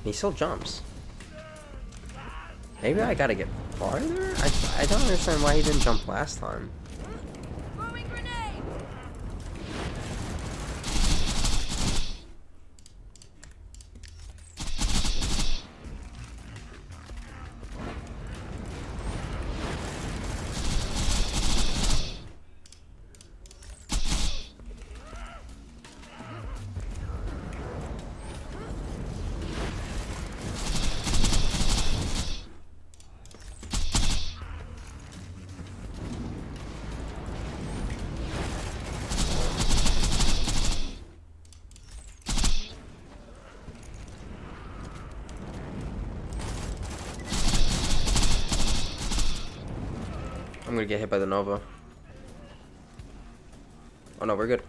He still jumps. Maybe I gotta get farther? I don't understand why he didn't jump last time. Throwing grenade. I'm gonna get hit by the Nova. Oh no, we're good.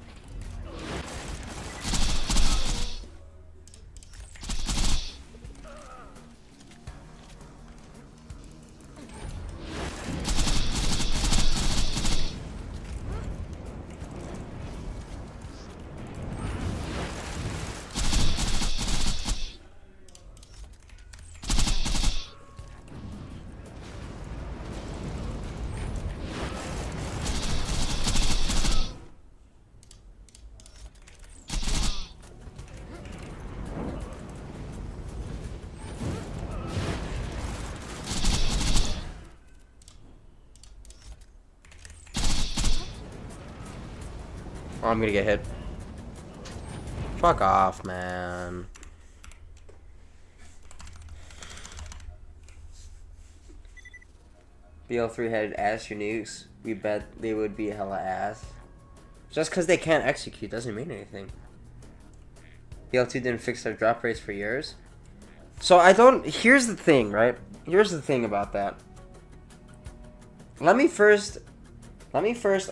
Oh, I'm gonna get hit. Fuck off, man. BL3 had ass uniques. We bet they would be hella ass. Just because they can't execute doesn't mean anything. BL2 didn't fix their drop rates for years. So I don't... Here's the thing, right? Here's the thing about that. Let me first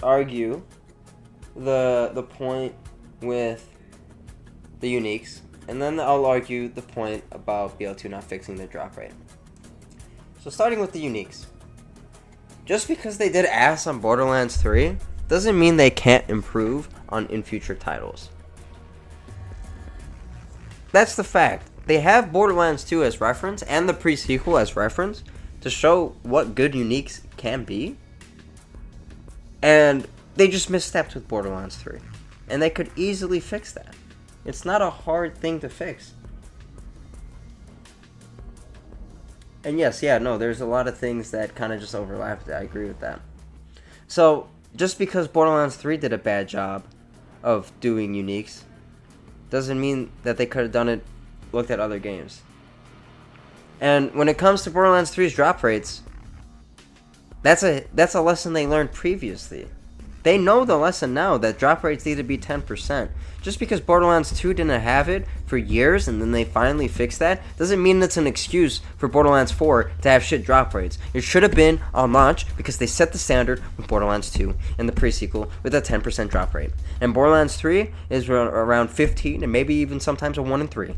argue the point with the uniques, and then I'll argue the point about BL2 not fixing their drop rate. So starting with the uniques. Just because they did ass on Borderlands 3 doesn't mean they can't improve in future titles. That's the fact. They have Borderlands 2 as reference and the pre-sequel as reference to show what good uniques can be. And they just misstepped with Borderlands 3. And they could easily fix that. It's not a hard thing to fix. And yes, there's a lot of things that kind of just overlapped. I agree with that. So, just because Borderlands 3 did a bad job of doing uniques doesn't mean that they could have looked at other games. And when it comes to Borderlands 3's drop rates, that's a lesson they learned previously. They know the lesson now that drop rates need to be 10%. Just because Borderlands 2 didn't have it for years and then they finally fixed that doesn't mean it's an excuse for Borderlands 4 to have shit drop rates. It should have been on launch because they set the standard with Borderlands 2 and the pre-sequel with a 10% drop rate. And Borderlands 3 is around 15 and maybe even sometimes a 1 in 3.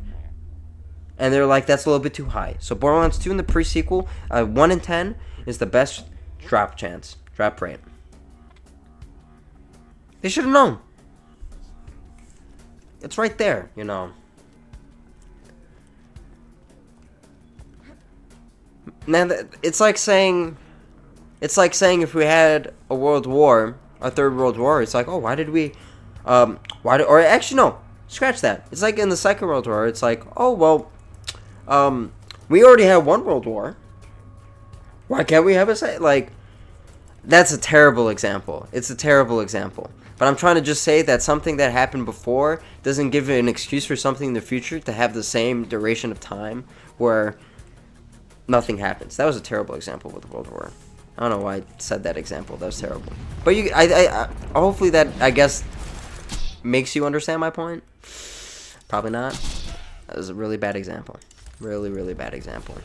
And they're like, that's a little bit too high. So Borderlands 2 and the pre-sequel, 1 in 10 is the best drop rate. They should have known. It's right there, you know. Man, it's like saying if we had a world war, a third world war, it's like, oh, why did we, or actually no, scratch that. It's like in the second world war, it's like, oh, well, we already had one world war. Why can't we have that's a terrible example. It's a terrible example. But I'm trying to just say that something that happened before doesn't give it an excuse for something in the future to have the same duration of time where nothing happens. That was a terrible example with the World War. I don't know why I said that example. That was terrible. But hopefully that, I guess, makes you understand my point. Probably not. That was a really bad example. Really, really bad example.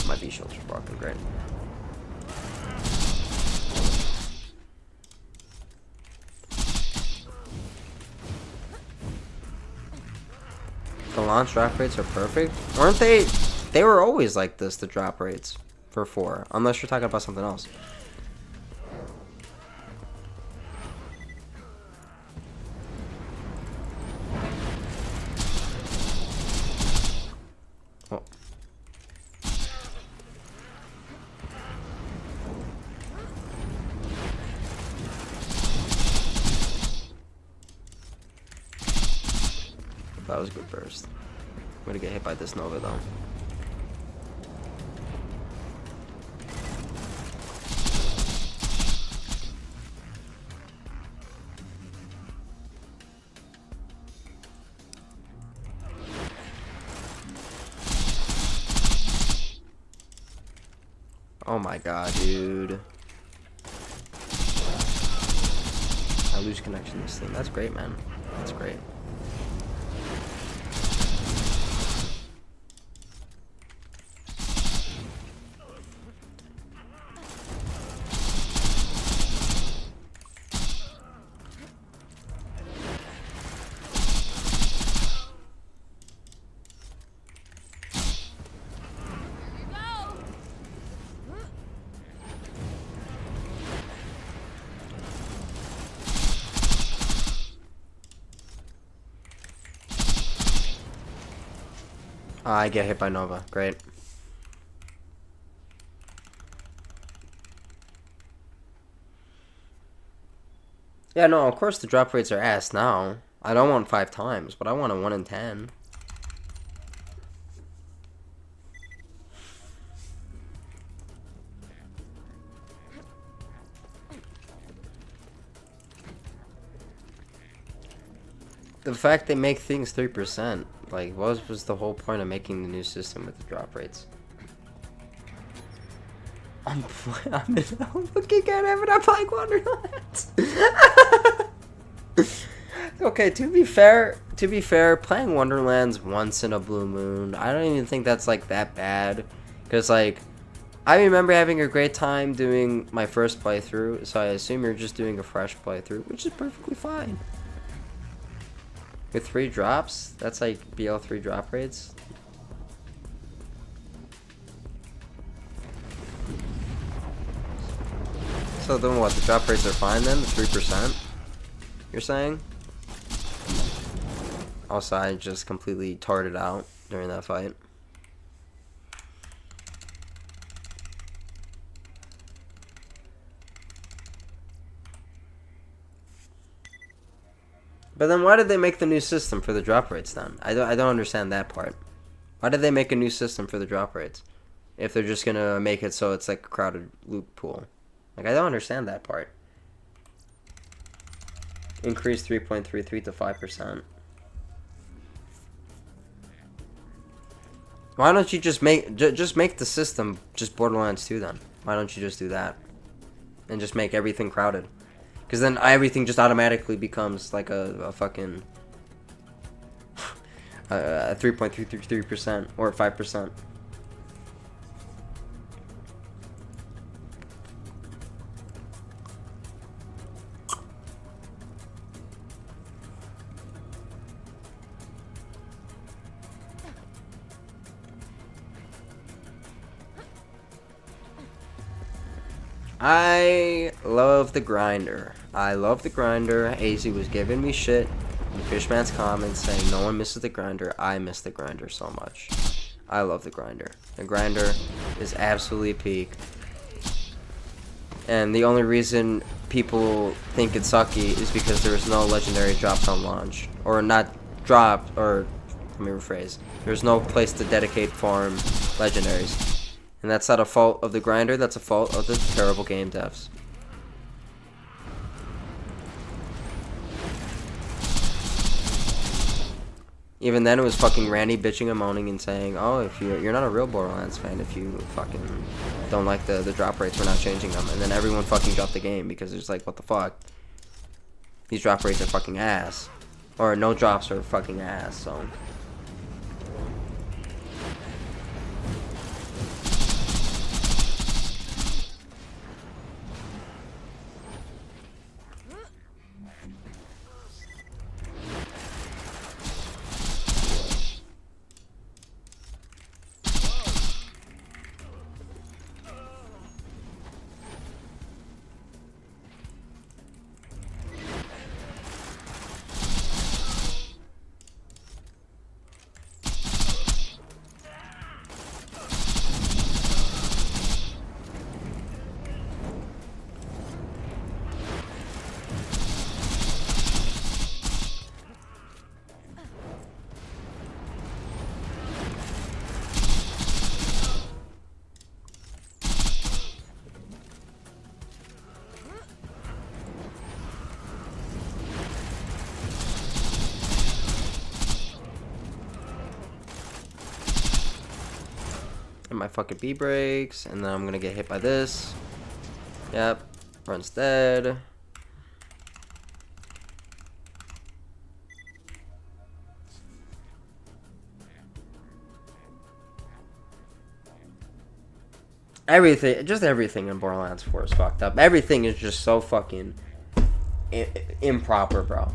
My V shields are broken. Great. The launch drop rates are perfect. Weren't they? They were always like this, the drop rates for 4. Unless you're talking about something else. Oh. That was a good burst. I'm gonna get hit by this Nova though. Oh my god, dude. I lose connection to this thing. That's great, man. That's great. I get hit by Nova. Great. Yeah, no, of course the drop rates are ass now. I don't want 5 times, but I want a 1 in 10. The fact they make things 3%, like, what was the whole point of making the new system with the drop rates? I'm looking at it, but I'm playing Borderlands. Okay, to be fair, playing Wonderlands once in a blue moon, I don't even think that's like that bad, because like, I remember having a great time doing my first playthrough, so I assume you're just doing a fresh playthrough, which is perfectly fine. With 3 drops, that's like BL3 drop rates. So then what, the drop rates are fine then, the 3%? You're saying? Also, I just completely tarted out during that fight. But then why did they make the new system for the drop rates then? I don't understand that part. Why did they make a new system for the drop rates? If they're just gonna make it so it's like a crowded loot pool. Like, I don't understand that part. Increase 3.33 to 5%. Why don't you just make the system just Borderlands 2 then? Why don't you just do that? And just make everything crowded? Because then everything just automatically becomes like a fucking 3.333% or 5%. I love the grinder. I love the grinder. AZ was giving me shit in Fishman's comments saying no one misses the grinder. I miss the grinder so much. I love the grinder. The grinder is absolutely peak. And the only reason people think it's sucky is because there is no legendary drops on launch. Or not dropped, or let me rephrase. There's no place to dedicate farm legendaries. And that's not a fault of the grinder, that's a fault of the terrible game devs. Even then, it was fucking Randy bitching and moaning and saying, "Oh, if you're not a real Borderlands fan if you fucking don't like the drop rates, we're not changing them." And then everyone fucking dropped the game because it's like, what the fuck? These drop rates are fucking ass, or no drops are fucking ass. So. And my fucking B breaks, and then I'm gonna get hit by this. Yep, runs dead. Everything in Borderlands 4 is fucked up. Everything is just so fucking improper, bro.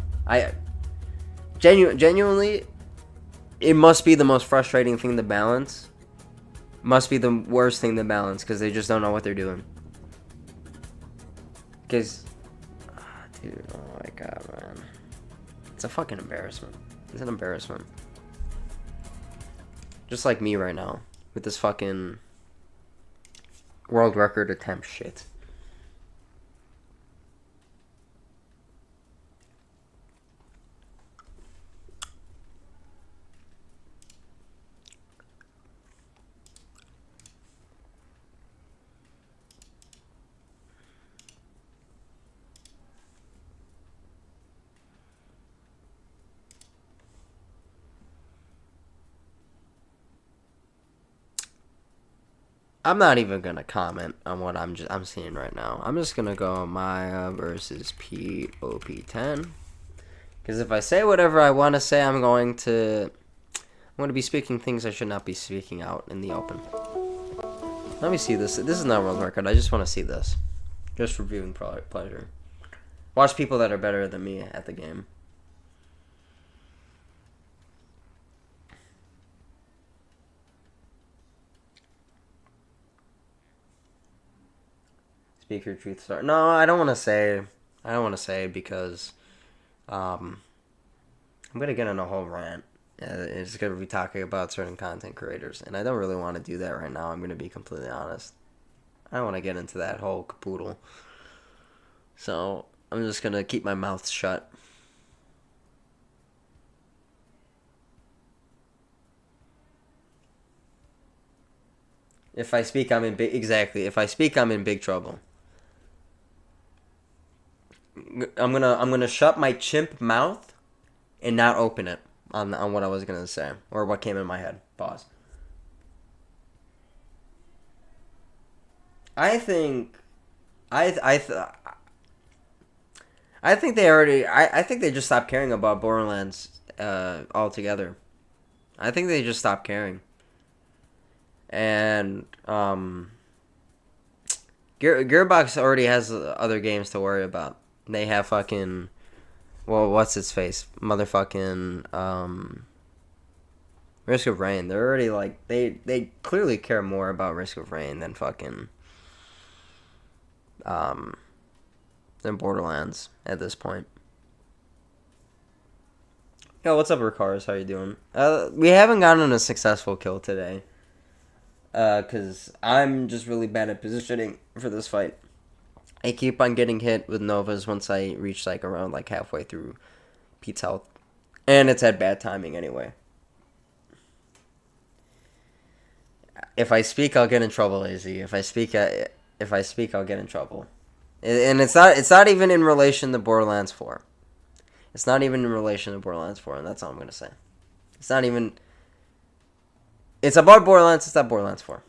Genuinely, it must be the most frustrating thing to balance. Must be the worst thing to balance because they just don't know what they're doing. Because, dude, oh my god, man, it's a fucking embarrassment. It's an embarrassment. Just like me right now with this fucking world record attempt shit. I'm not even gonna comment on what I'm seeing right now. I'm just gonna go Maya versus Pete OP10. Because if I say whatever I want to say, I'm going to be speaking things I should not be speaking out in the open. Let me see this. This is not world record. I just want to see this. Just for viewing pleasure. Watch people that are better than me at the game. Speak your truth, sir. No, I don't want to say. I don't want to say because I'm gonna get on a whole rant. It's gonna be talking about certain content creators, and I don't really want to do that right now. I'm gonna be completely honest. I don't want to get into that whole capoodle. So I'm just gonna keep my mouth shut. If I speak, I'm in big. Exactly. If I speak, I'm in big trouble. I'm gonna shut my chimp mouth and not open it on what I was gonna say or what came in my head. Pause. I think, I think they already. I think they just stopped caring about Borderlands altogether. I think they just stopped caring. And Gearbox already has other games to worry about. They have fucking, well, what's its face, motherfucking Risk of Rain. They're already like they clearly care more about Risk of Rain than fucking than Borderlands at this point. Yo, what's up, Ricars? How you doing? We haven't gotten a successful kill today. Because I'm just really bad at positioning for this fight. I keep on getting hit with Novas once I reach like around like halfway through Pete's health. And it's at bad timing anyway. If I speak, I'll get in trouble, AZ. If I speak, I'll get in trouble. And it's not even in relation to Borderlands 4. It's not even in relation to Borderlands 4, and that's all I'm going to say. It's not even... It's about Borderlands, it's not Borderlands 4.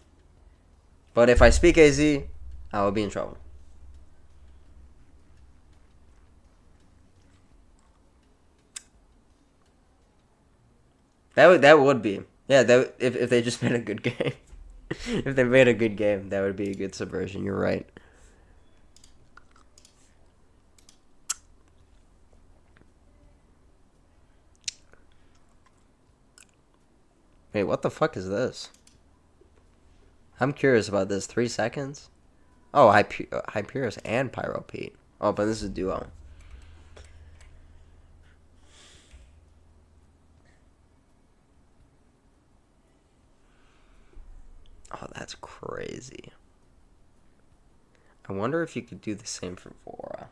But if I speak AZ, I will be in trouble. That would be. Yeah, if they just made a good game. If they made a good game, that would be a good subversion. You're right. Wait, what the fuck is this? I'm curious about this. 3 seconds? Oh, Hyperius and Pyro Pete. Oh, but this is a duo. Oh, that's crazy. I wonder if you could do the same for Vora.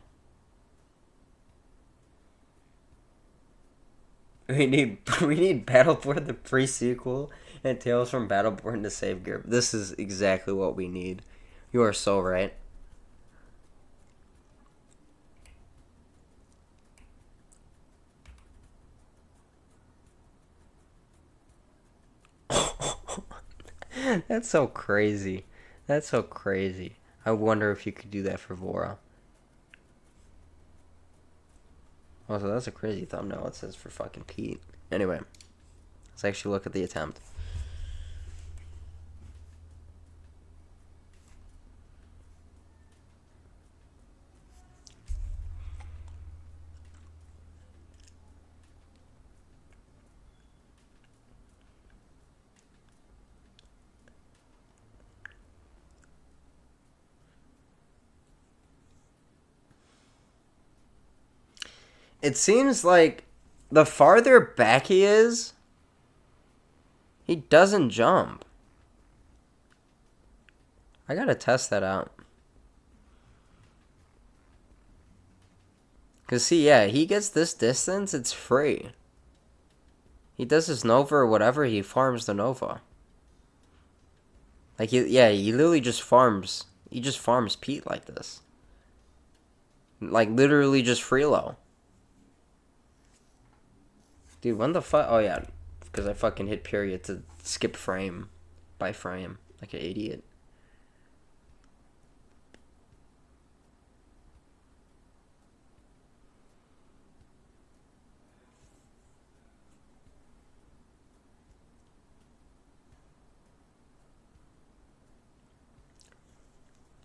We need Battleborn the pre-sequel and Tales from Battleborn to Save Gear. This is exactly what we need. You are so right. That's so crazy. That's so crazy. I wonder if you could do that for Vora. Also, that's a crazy thumbnail. It says for fucking Pete. Anyway, let's actually look at the attempt. It seems like the farther back he is, he doesn't jump. I gotta test that out. Because, see, yeah, he gets this distance, it's free. He does his Nova or whatever, he farms the Nova. Like, he literally just farms. He just farms Pete like this. Like, literally just freelo. Dude, when the fuck? Oh, yeah. Because I fucking hit period to skip frame by frame. Like an idiot.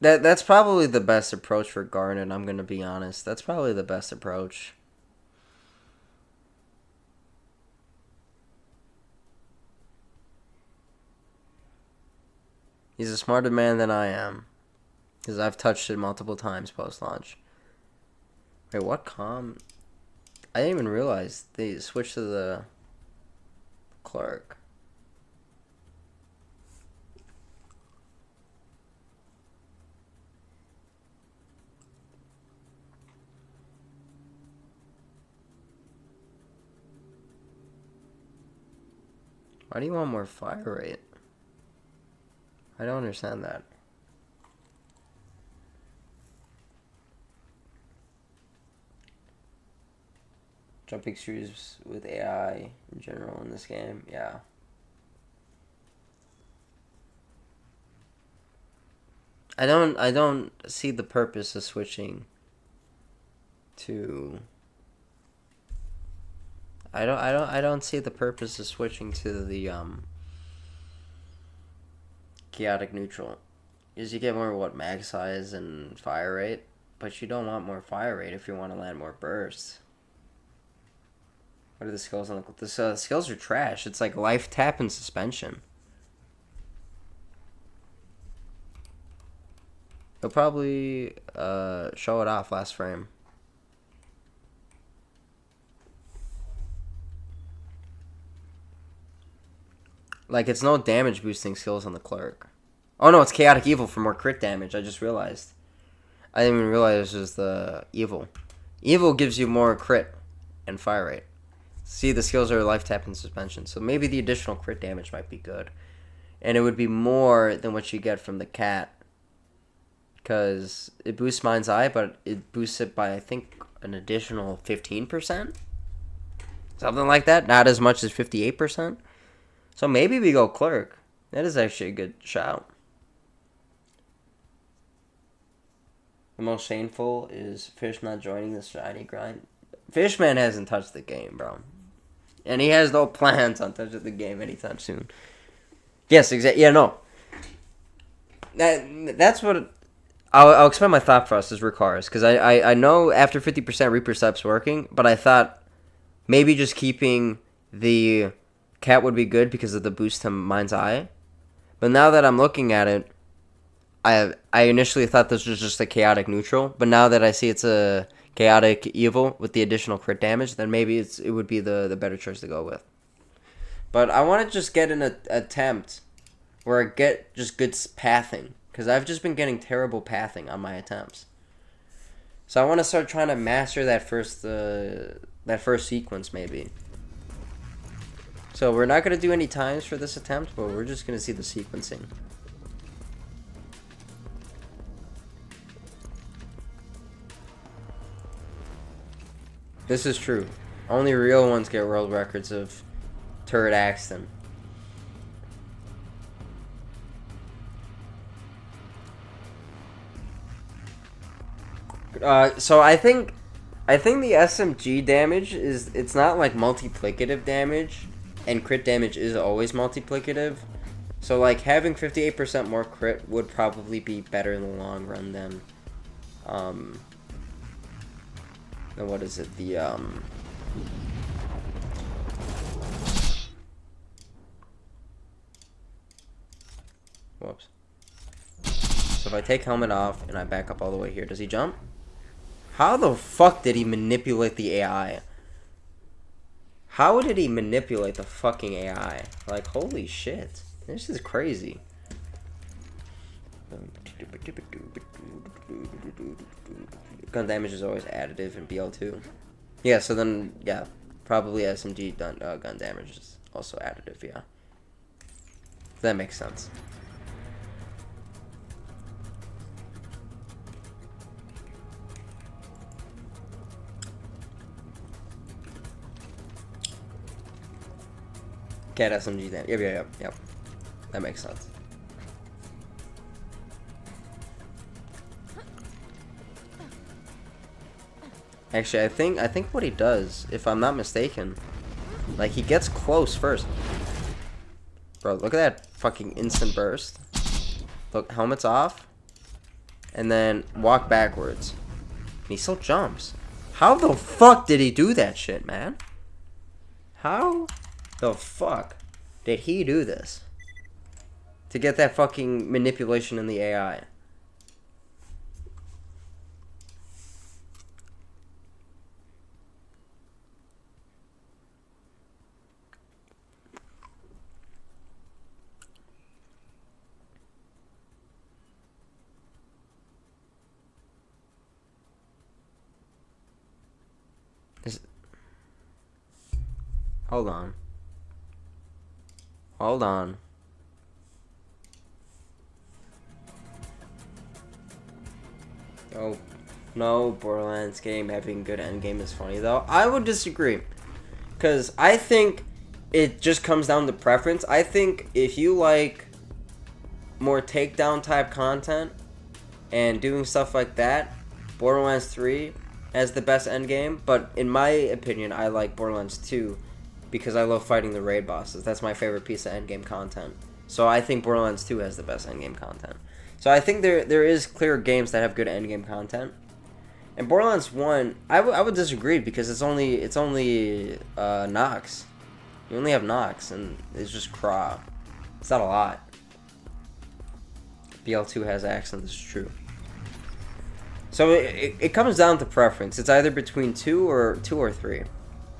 That's probably the best approach for Garnet, I'm going to be honest. That's probably the best approach. He's a smarter man than I am. Because I've touched it multiple times post-launch. Wait, what com? I didn't even realize they switched to the clerk. Why do you want more fire rate? I don't understand that. Jumping screws with AI in general in this game, yeah. I don't see the purpose of switching to I don't see the purpose of switching to the chaotic neutral. Is you get more mag size and fire rate, but you don't want more fire rate if you want to land more bursts. What are the skills on the skills are trash. It's like life tap and suspension. He'll probably show it off last frame. Like, it's no damage boosting skills on the clerk. Oh no, it's chaotic evil for more crit damage. I just realized. I didn't even realize it was the evil. Evil gives you more crit and fire rate. See, the skills are life tap and suspension. So maybe the additional crit damage might be good. And it would be more than what you get from the cat. Because it boosts Mind's Eye, but it boosts it by, I think, an additional 15%. Something like that. Not as much as 58%. So maybe we go clerk. That is actually a good shout. The most shameful is Fish not joining the shiny grind. Fishman hasn't touched the game, bro. And he has no plans on touching the game anytime soon. Yes, exactly. Yeah, no. That's what... I'll explain my thought process for cars. Because I know after 50% Reaper Step's working, but I thought maybe just keeping the cat would be good because of the boost to Mind's Eye. But now that I'm looking at it, I initially thought this was just a chaotic neutral, but now that I see it's a chaotic evil with the additional crit damage, then maybe it would be the better choice to go with. But I want to just get an attempt where I get just good pathing, because I've just been getting terrible pathing on my attempts. So I want to start trying to master that first sequence maybe. So we're not going to do any times for this attempt, but we're just going to see the sequencing. This is true. Only real ones get world records of turret Axton. So I think the SMG damage it's not like multiplicative damage, and crit damage is always multiplicative. So like having 58% more crit would probably be better in the long run than what is it? Whoops. So if I take helmet off and I back up all the way here, does he jump? How the fuck did he manipulate the AI? How did he manipulate the fucking AI? Like, holy shit. This is crazy. Gun damage is always additive in BL2. Yeah, so then, yeah, probably SMG gun damage is also additive, yeah. That makes sense. Cat SMG damage. Yep. That makes sense. Actually, I think what he does, if I'm not mistaken, like he gets close first. Bro, look at that fucking instant burst. Look, helmet's off, and then walk backwards. And he still jumps. How the fuck did he do that shit, man? How the fuck did he do this? To get that fucking manipulation in the AI. Hold on. Hold on. Oh, no, Borderlands game having good endgame is funny, though. I would disagree. Because I think it just comes down to preference. I think if you like more takedown type content and doing stuff like that, Borderlands 3 has the best endgame. But in my opinion, I like Borderlands 2 because I love fighting the raid bosses. That's my favorite piece of endgame content. So I think Borderlands 2 has the best endgame content. So I think there is clear games that have good endgame content. And Borderlands 1, I would disagree because it's only Nox. You only have Nox, and it's just Craw. It's not a lot. BL2 has accent, this is true. So it comes down to preference. It's either between 2 or 3.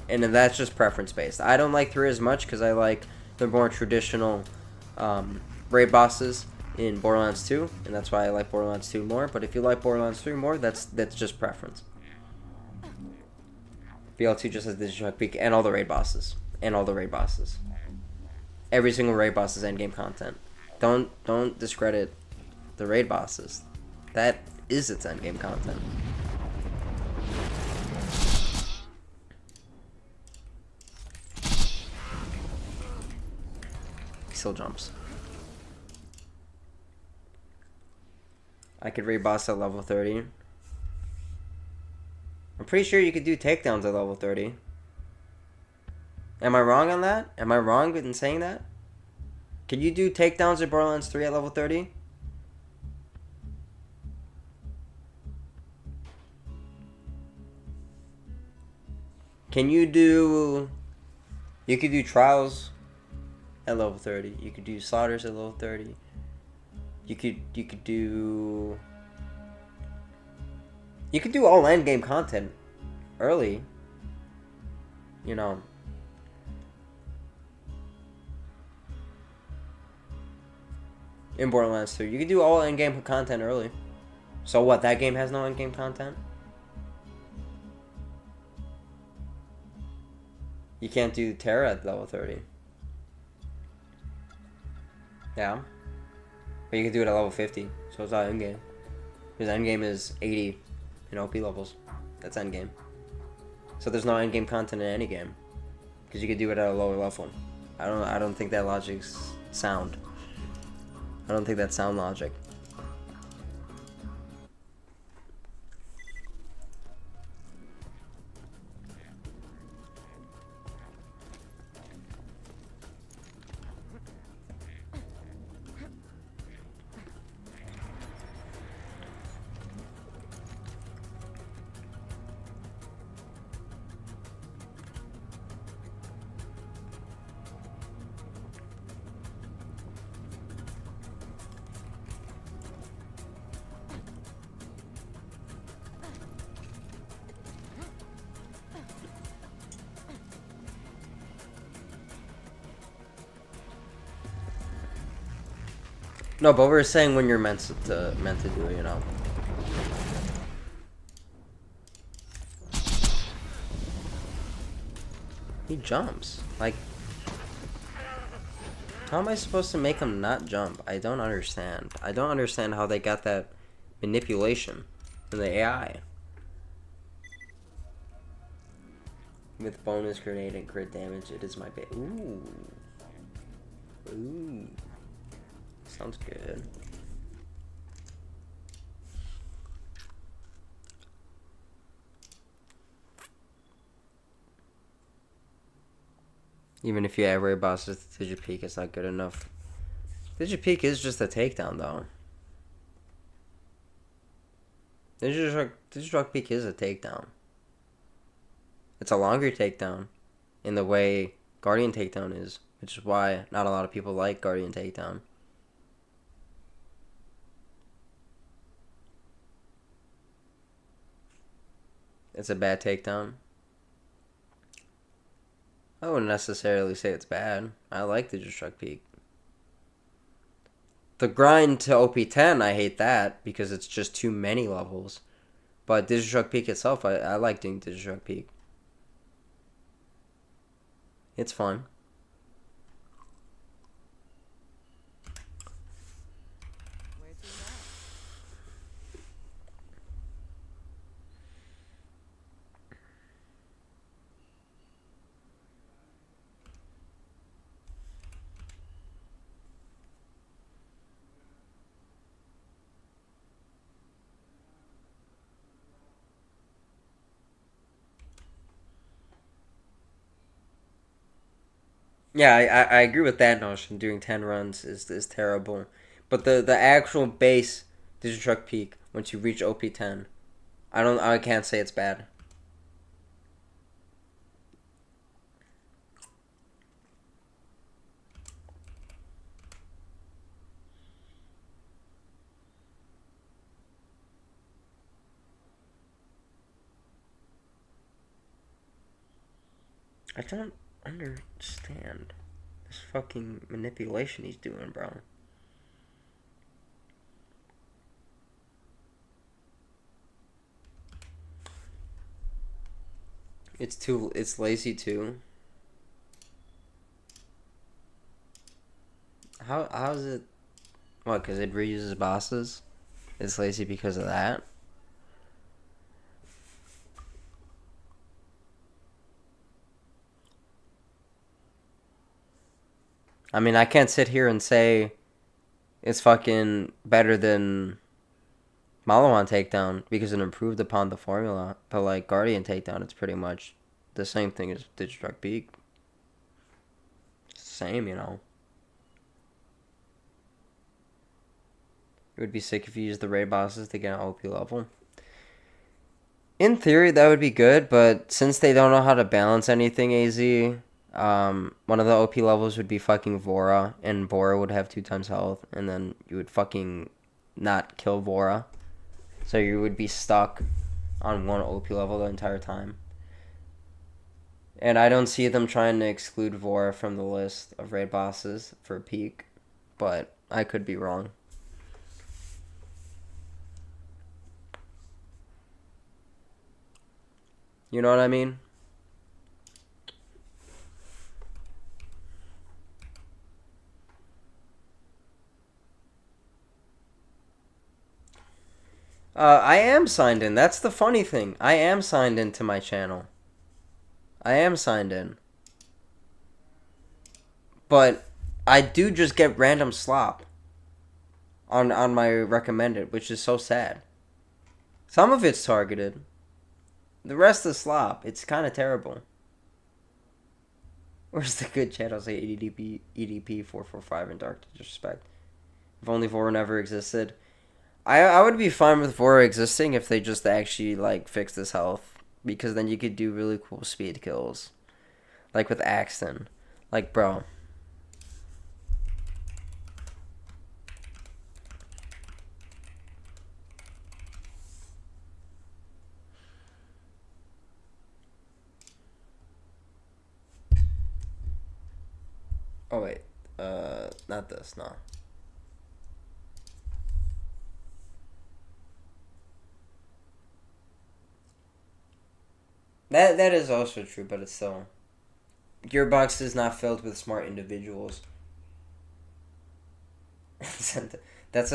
And then that's just preference based. I don't like 3 as much because I like the more traditional raid bosses in Borderlands 2, and that's why I like Borderlands 2 more. But if you like Borderlands 3 more, that's just preference. BL2 just has the Digital Peak and all the raid bosses. Every single raid boss is endgame content. Don't discredit the raid bosses. That is its endgame content. still jumps. I could raid boss at level 30. I'm pretty sure you could do takedowns at level 30. Am I wrong on that? Am I wrong in saying that? Can you do takedowns at Borderlands 3 at level 30? Can you do... You could do trials at level 30. You could do slaughters at level 30. You could do... You could do all endgame content early. You know. In Borderlands 2. You could do all endgame content early. So what, that game has no endgame content? You can't do Terra at level 30. Yeah. But you can do it at level 50. So it's not endgame. Because endgame is 80 in OP levels. That's endgame. So there's no endgame content in any game. Because you could do it at a lower level. I don't think that logic's sound. I don't think that's sound logic. No, but we're saying when you're meant to do it, you know. He jumps. Like, how am I supposed to make him not jump? I don't understand. I don't understand how they got that manipulation in the AI. With bonus grenade and crit damage, it is my bait. Ooh. Ooh. Sounds good. Even if you add rare bosses to Digipeak, it's not good enough. Digipeak is just a takedown, though. Digistruck Peak is a takedown. It's a longer takedown in the way Guardian Takedown is, which is why not a lot of people like Guardian Takedown. It's a bad takedown. I wouldn't necessarily say it's bad. I like Digistruck Peak. The grind to OP10, I hate that because it's just too many levels. But Digistruck Peak itself, I like doing Digistruck Peak. It's fun. Yeah, I agree with that notion. Doing 10 runs is terrible. But the actual base Digistruck Peak, once you reach OP10, I can't say it's bad. I don't understand this fucking manipulation he's doing, bro. It's lazy too. How is it? What? Because it reuses bosses. It's lazy because of that. I mean, I can't sit here and say it's fucking better than Malawan takedown because it improved upon the formula. But like Guardian takedown, it's pretty much the same thing as Digistruct Peak. Same, you know. It would be sick if you used the raid bosses to get an OP level. In theory, that would be good, but since they don't know how to balance anything, AZ, one of the OP levels would be fucking Vora, and Vora would have 2 times health, and then you would fucking not kill Vora. So you would be stuck on one OP level the entire time. And I don't see them trying to exclude Vora from the list of raid bosses for Peak, but I could be wrong. You know what I mean? I am signed in. That's the funny thing. I am signed into my channel. I am signed in. But I do just get random slop on my recommended, which is so sad. Some of it's targeted. The rest is slop. It's kind of terrible. Where's the good chat? I'll say EDP 445 and Dark Disrespect. If only Vora never existed. I would be fine with Vora existing if they just actually like fix this health, because then you could do really cool speed kills, like with Axton. Like, bro. Oh wait, not this, no. That is also true, but it's still, Gearbox is not filled with smart individuals. That's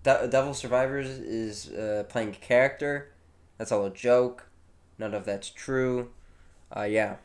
Devil Survivors is playing a character. That's all a joke. None of that's true. Yeah.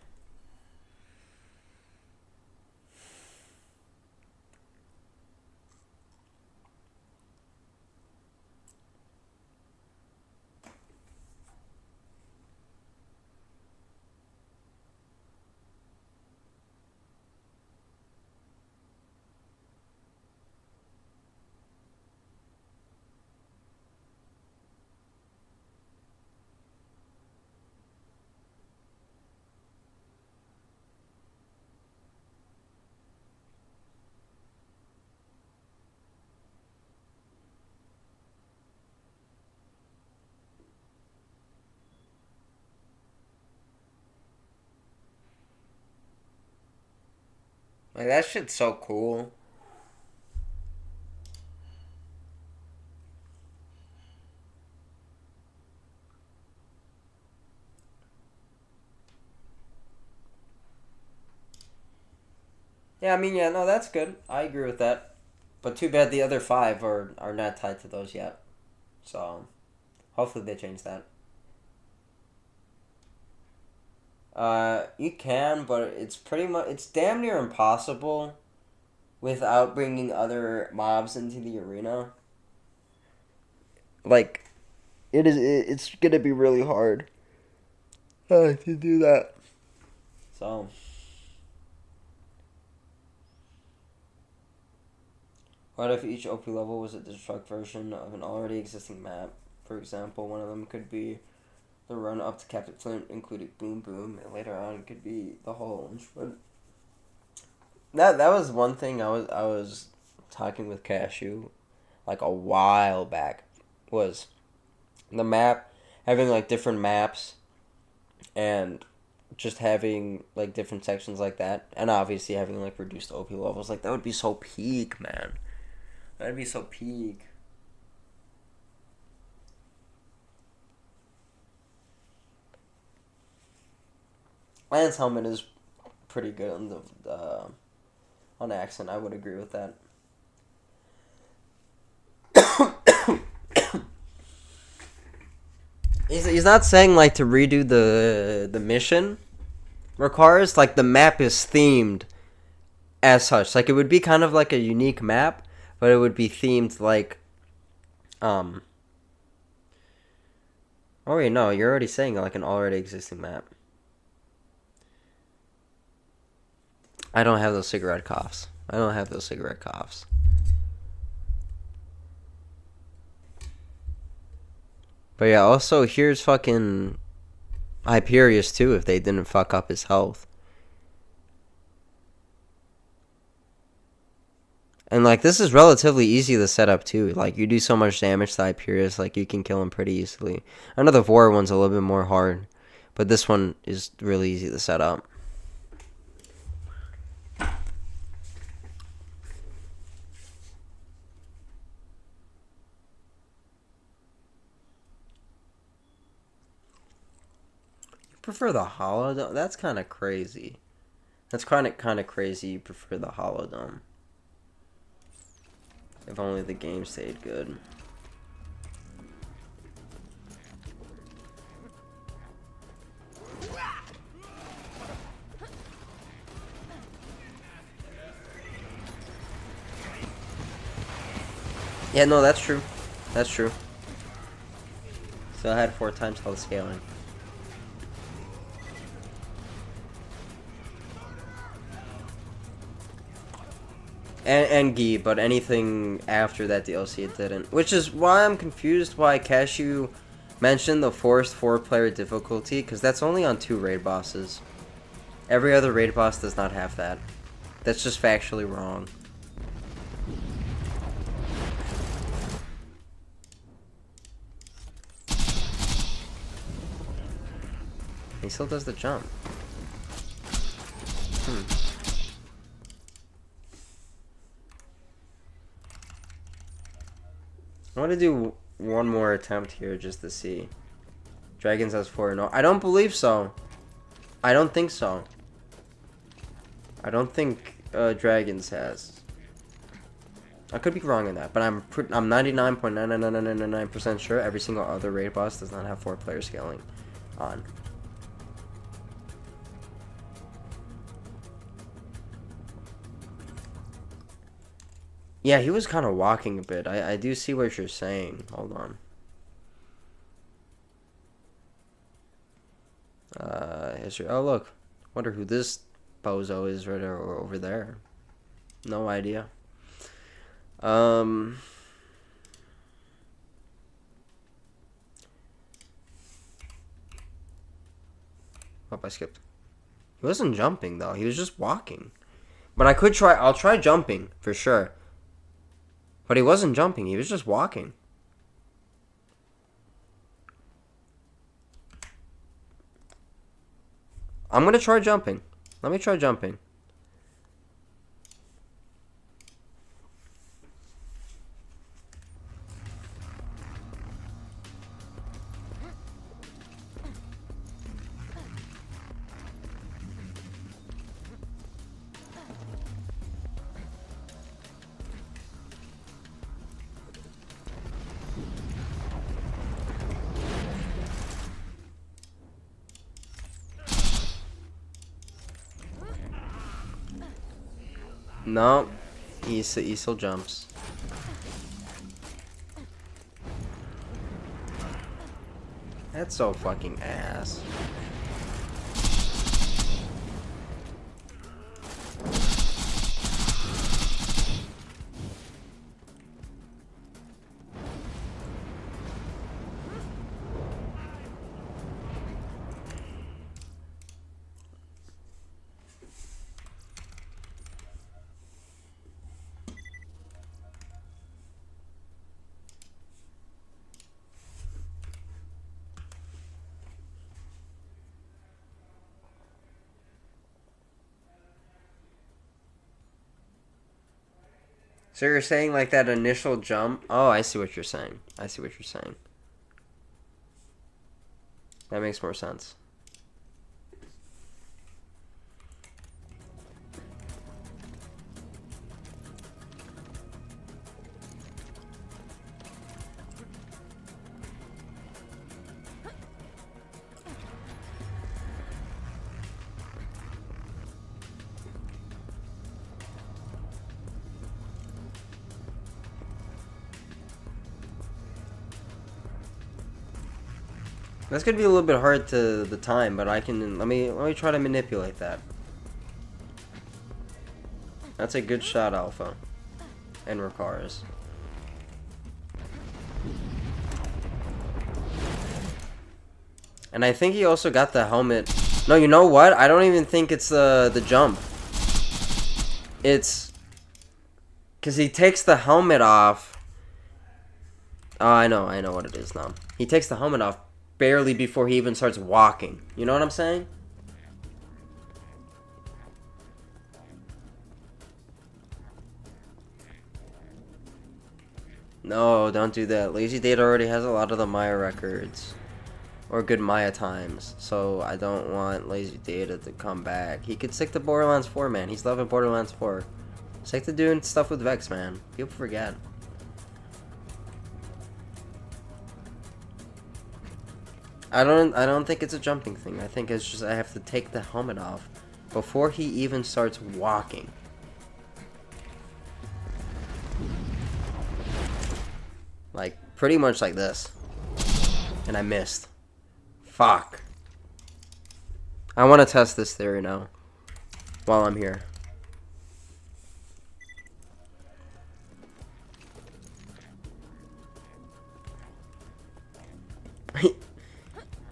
Like, that shit's so cool. Yeah, I mean, yeah, no, that's good. I agree with that. But too bad the other 5 are not tied to those yet. So, hopefully they change that. You can, but it's damn near impossible without bringing other mobs into the arena. Like, it's gonna be really hard to do that. So, what if each OP level was a destruct version of an already existing map? For example, one of them could be the run up to Captain Flint, including Boom Boom, and later on could be the whole Inchwood. That was one thing I was talking with Cashew like a while back, was the map, having like different maps and just having like different sections like that, and obviously having like reduced OP levels. Like, that would be so peak, man. That'd be so peak. Lance Helmet is pretty good on on accent. I would agree with that. He's not saying like to redo the mission requires, like, the map is themed as such. Like, it would be kind of like a unique map, but it would be themed like, oh wait, no, you're already saying like an already existing map. I don't have those cigarette coughs. I don't have those cigarette coughs. But yeah, also here's fucking Hyperius too if they didn't fuck up his health. And like this is relatively easy to set up too. Like you do so much damage to Hyperius, like you can kill him pretty easily. I know the Vor one's a little bit more hard, but this one is really easy to set up. Prefer the Holodome? That's kind of crazy. That's kind of crazy you prefer the Holodome. If only the game stayed good. Yeah, no, that's true. That's true. Still had 4 times all the scaling. And Gi, but anything after that DLC it didn't. Which is why I'm confused why Cashew mentioned the forced 4-player difficulty, because that's only on 2 raid bosses. Every other raid boss does not have that. That's just factually wrong. He still does the jump. I want to do one more attempt here just to see. Dragons has 4 no. I don't believe so. I don't think so. I don't think Dragons has. I could be wrong on that, but I'm 99.99999% sure every single other raid boss does not have 4-player scaling on. Yeah, he was kind of walking a bit. I do see what you're saying. Hold on. History. Oh, look. Wonder who this bozo is right over there. No idea. Oh, I skipped. He wasn't jumping, though. He was just walking. But I could try. I'll try jumping, for sure. But he wasn't jumping. He was just walking. I'm going to try jumping. Let me try jumping. No, he still jumps. That's so fucking ass. So you're saying like that initial jump? Oh, I see what you're saying. I see what you're saying. That makes more sense. That's gonna be a little bit hard to the time, but I can let me try to manipulate that. That's a good shot, Alpha. And Ricars. And I think he also got the helmet. No, you know what? I don't even think it's the jump. It's because he takes the helmet off. Oh, I know what it is now. He takes the helmet off barely before he even starts walking. You know what I'm saying? No, don't do that. Lazy Data already has a lot of the Maya records. Or good Maya times. So I don't want Lazy Data to come back. He could stick to Borderlands 4, man. He's loving Borderlands 4. Stick to doing stuff with Vex, man. People forget. I don't think it's a jumping thing. I think it's just I have to take the helmet off before he even starts walking. Like, pretty much like this. And I missed. Fuck. I want to test this theory now. While I'm here.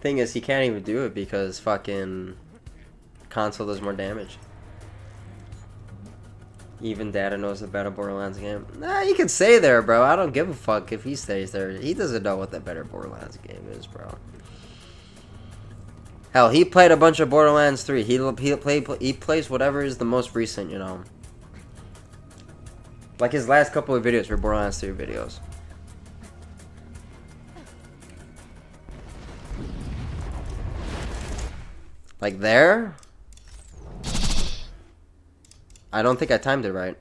Thing is, he can't even do it because fucking console does more damage. Even Data knows the better Borderlands game. Nah, you can stay there, bro. I don't give a fuck if he stays there. He doesn't know what the better Borderlands game is, bro. Hell, he played a bunch of Borderlands 3. He plays whatever is the most recent, you know. Like his last couple of videos were Borderlands 3 videos. Like there? I don't think I timed it right.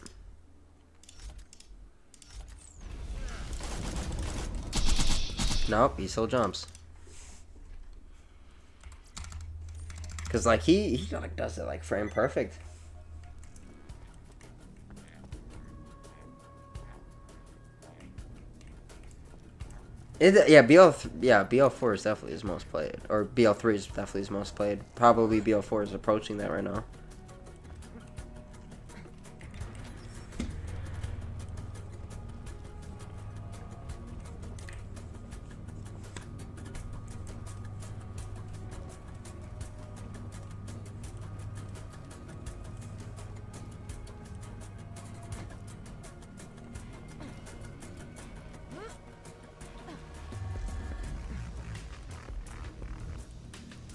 Nope, he still jumps. Cause like he like does it like frame perfect. BL4 is definitely his most played, or BL3 is definitely his most played. Probably BL4 is approaching that right now.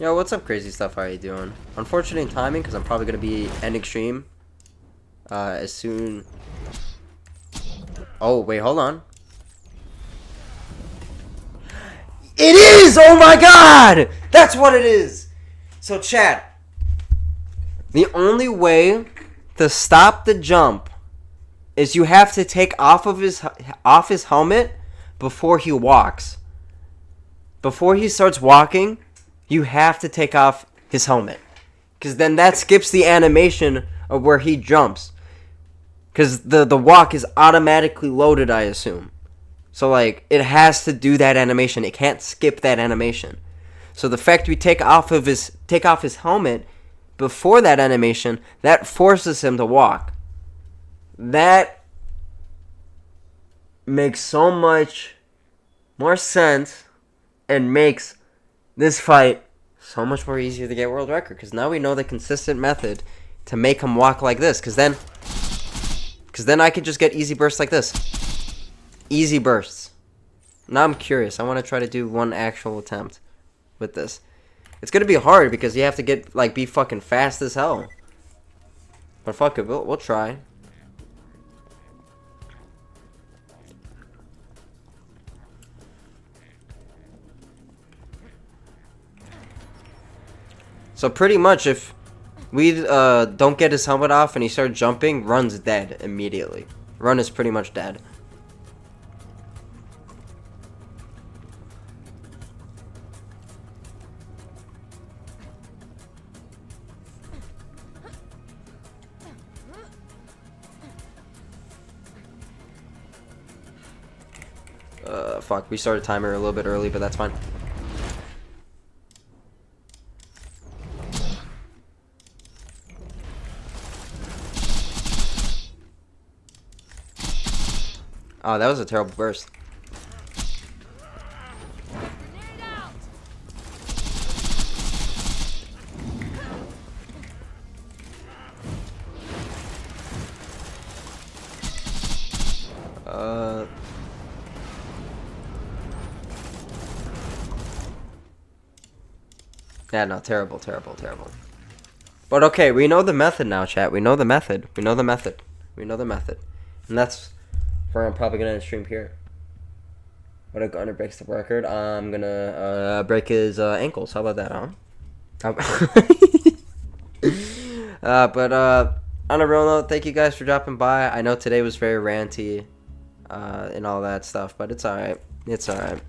Yo, what's up, crazy stuff? How are you doing? Unfortunate timing, because I'm probably going to be ending stream as soon... Oh, wait, hold on. It is! Oh my god! That's what it is! So, chat. The only way to stop the jump is you have to take off his helmet before he walks. Before he starts walking... You have to take off his helmet. Because then that skips the animation of where he jumps. Because the walk is automatically loaded, I assume. So, like, it has to do that animation. It can't skip that animation. So the fact we take off his helmet before that animation, that forces him to walk. That makes so much more sense and makes this fight so much more easier to get world record, because now we know the consistent method to make him walk like this, because then I can just get easy bursts like this. Easy bursts. Now I'm curious. I want to try to do one actual attempt with this. It's gonna be hard because you have to get be fucking fast as hell. But fuck it, we'll try. So pretty much if we don't get his helmet off and he starts jumping, Run's dead immediately. Run is pretty much dead. Fuck, we started timer a little bit early, but that's fine. Oh, that was a terrible burst. Grenade out! Yeah, no, terrible, terrible, terrible. But okay, we know the method now, chat. We know the method. We know the method. We know the method. And that's where I'm probably going to stream here. When a Garnet breaks the record, I'm going to break his ankles. How about that, huh? But on a real note, thank you guys for dropping by. I know today was very ranty and all that stuff, but it's alright. It's alright.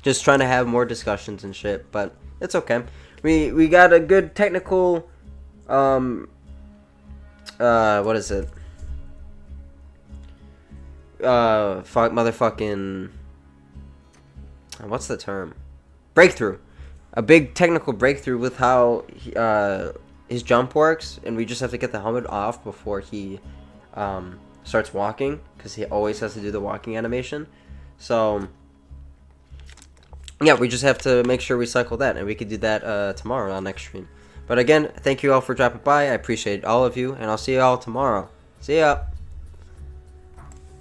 Just trying to have more discussions and shit, but it's okay. We got a good technical what is it? Motherfucking what's the term? Breakthrough. A big technical breakthrough with how his jump works, and we just have to get the helmet off before he starts walking, because he always has to do the walking animation. So yeah, we just have to make sure we cycle that, and we could do that tomorrow on next stream. But again, thank you all for dropping by. I appreciate all of you, and I'll see you all tomorrow. See ya!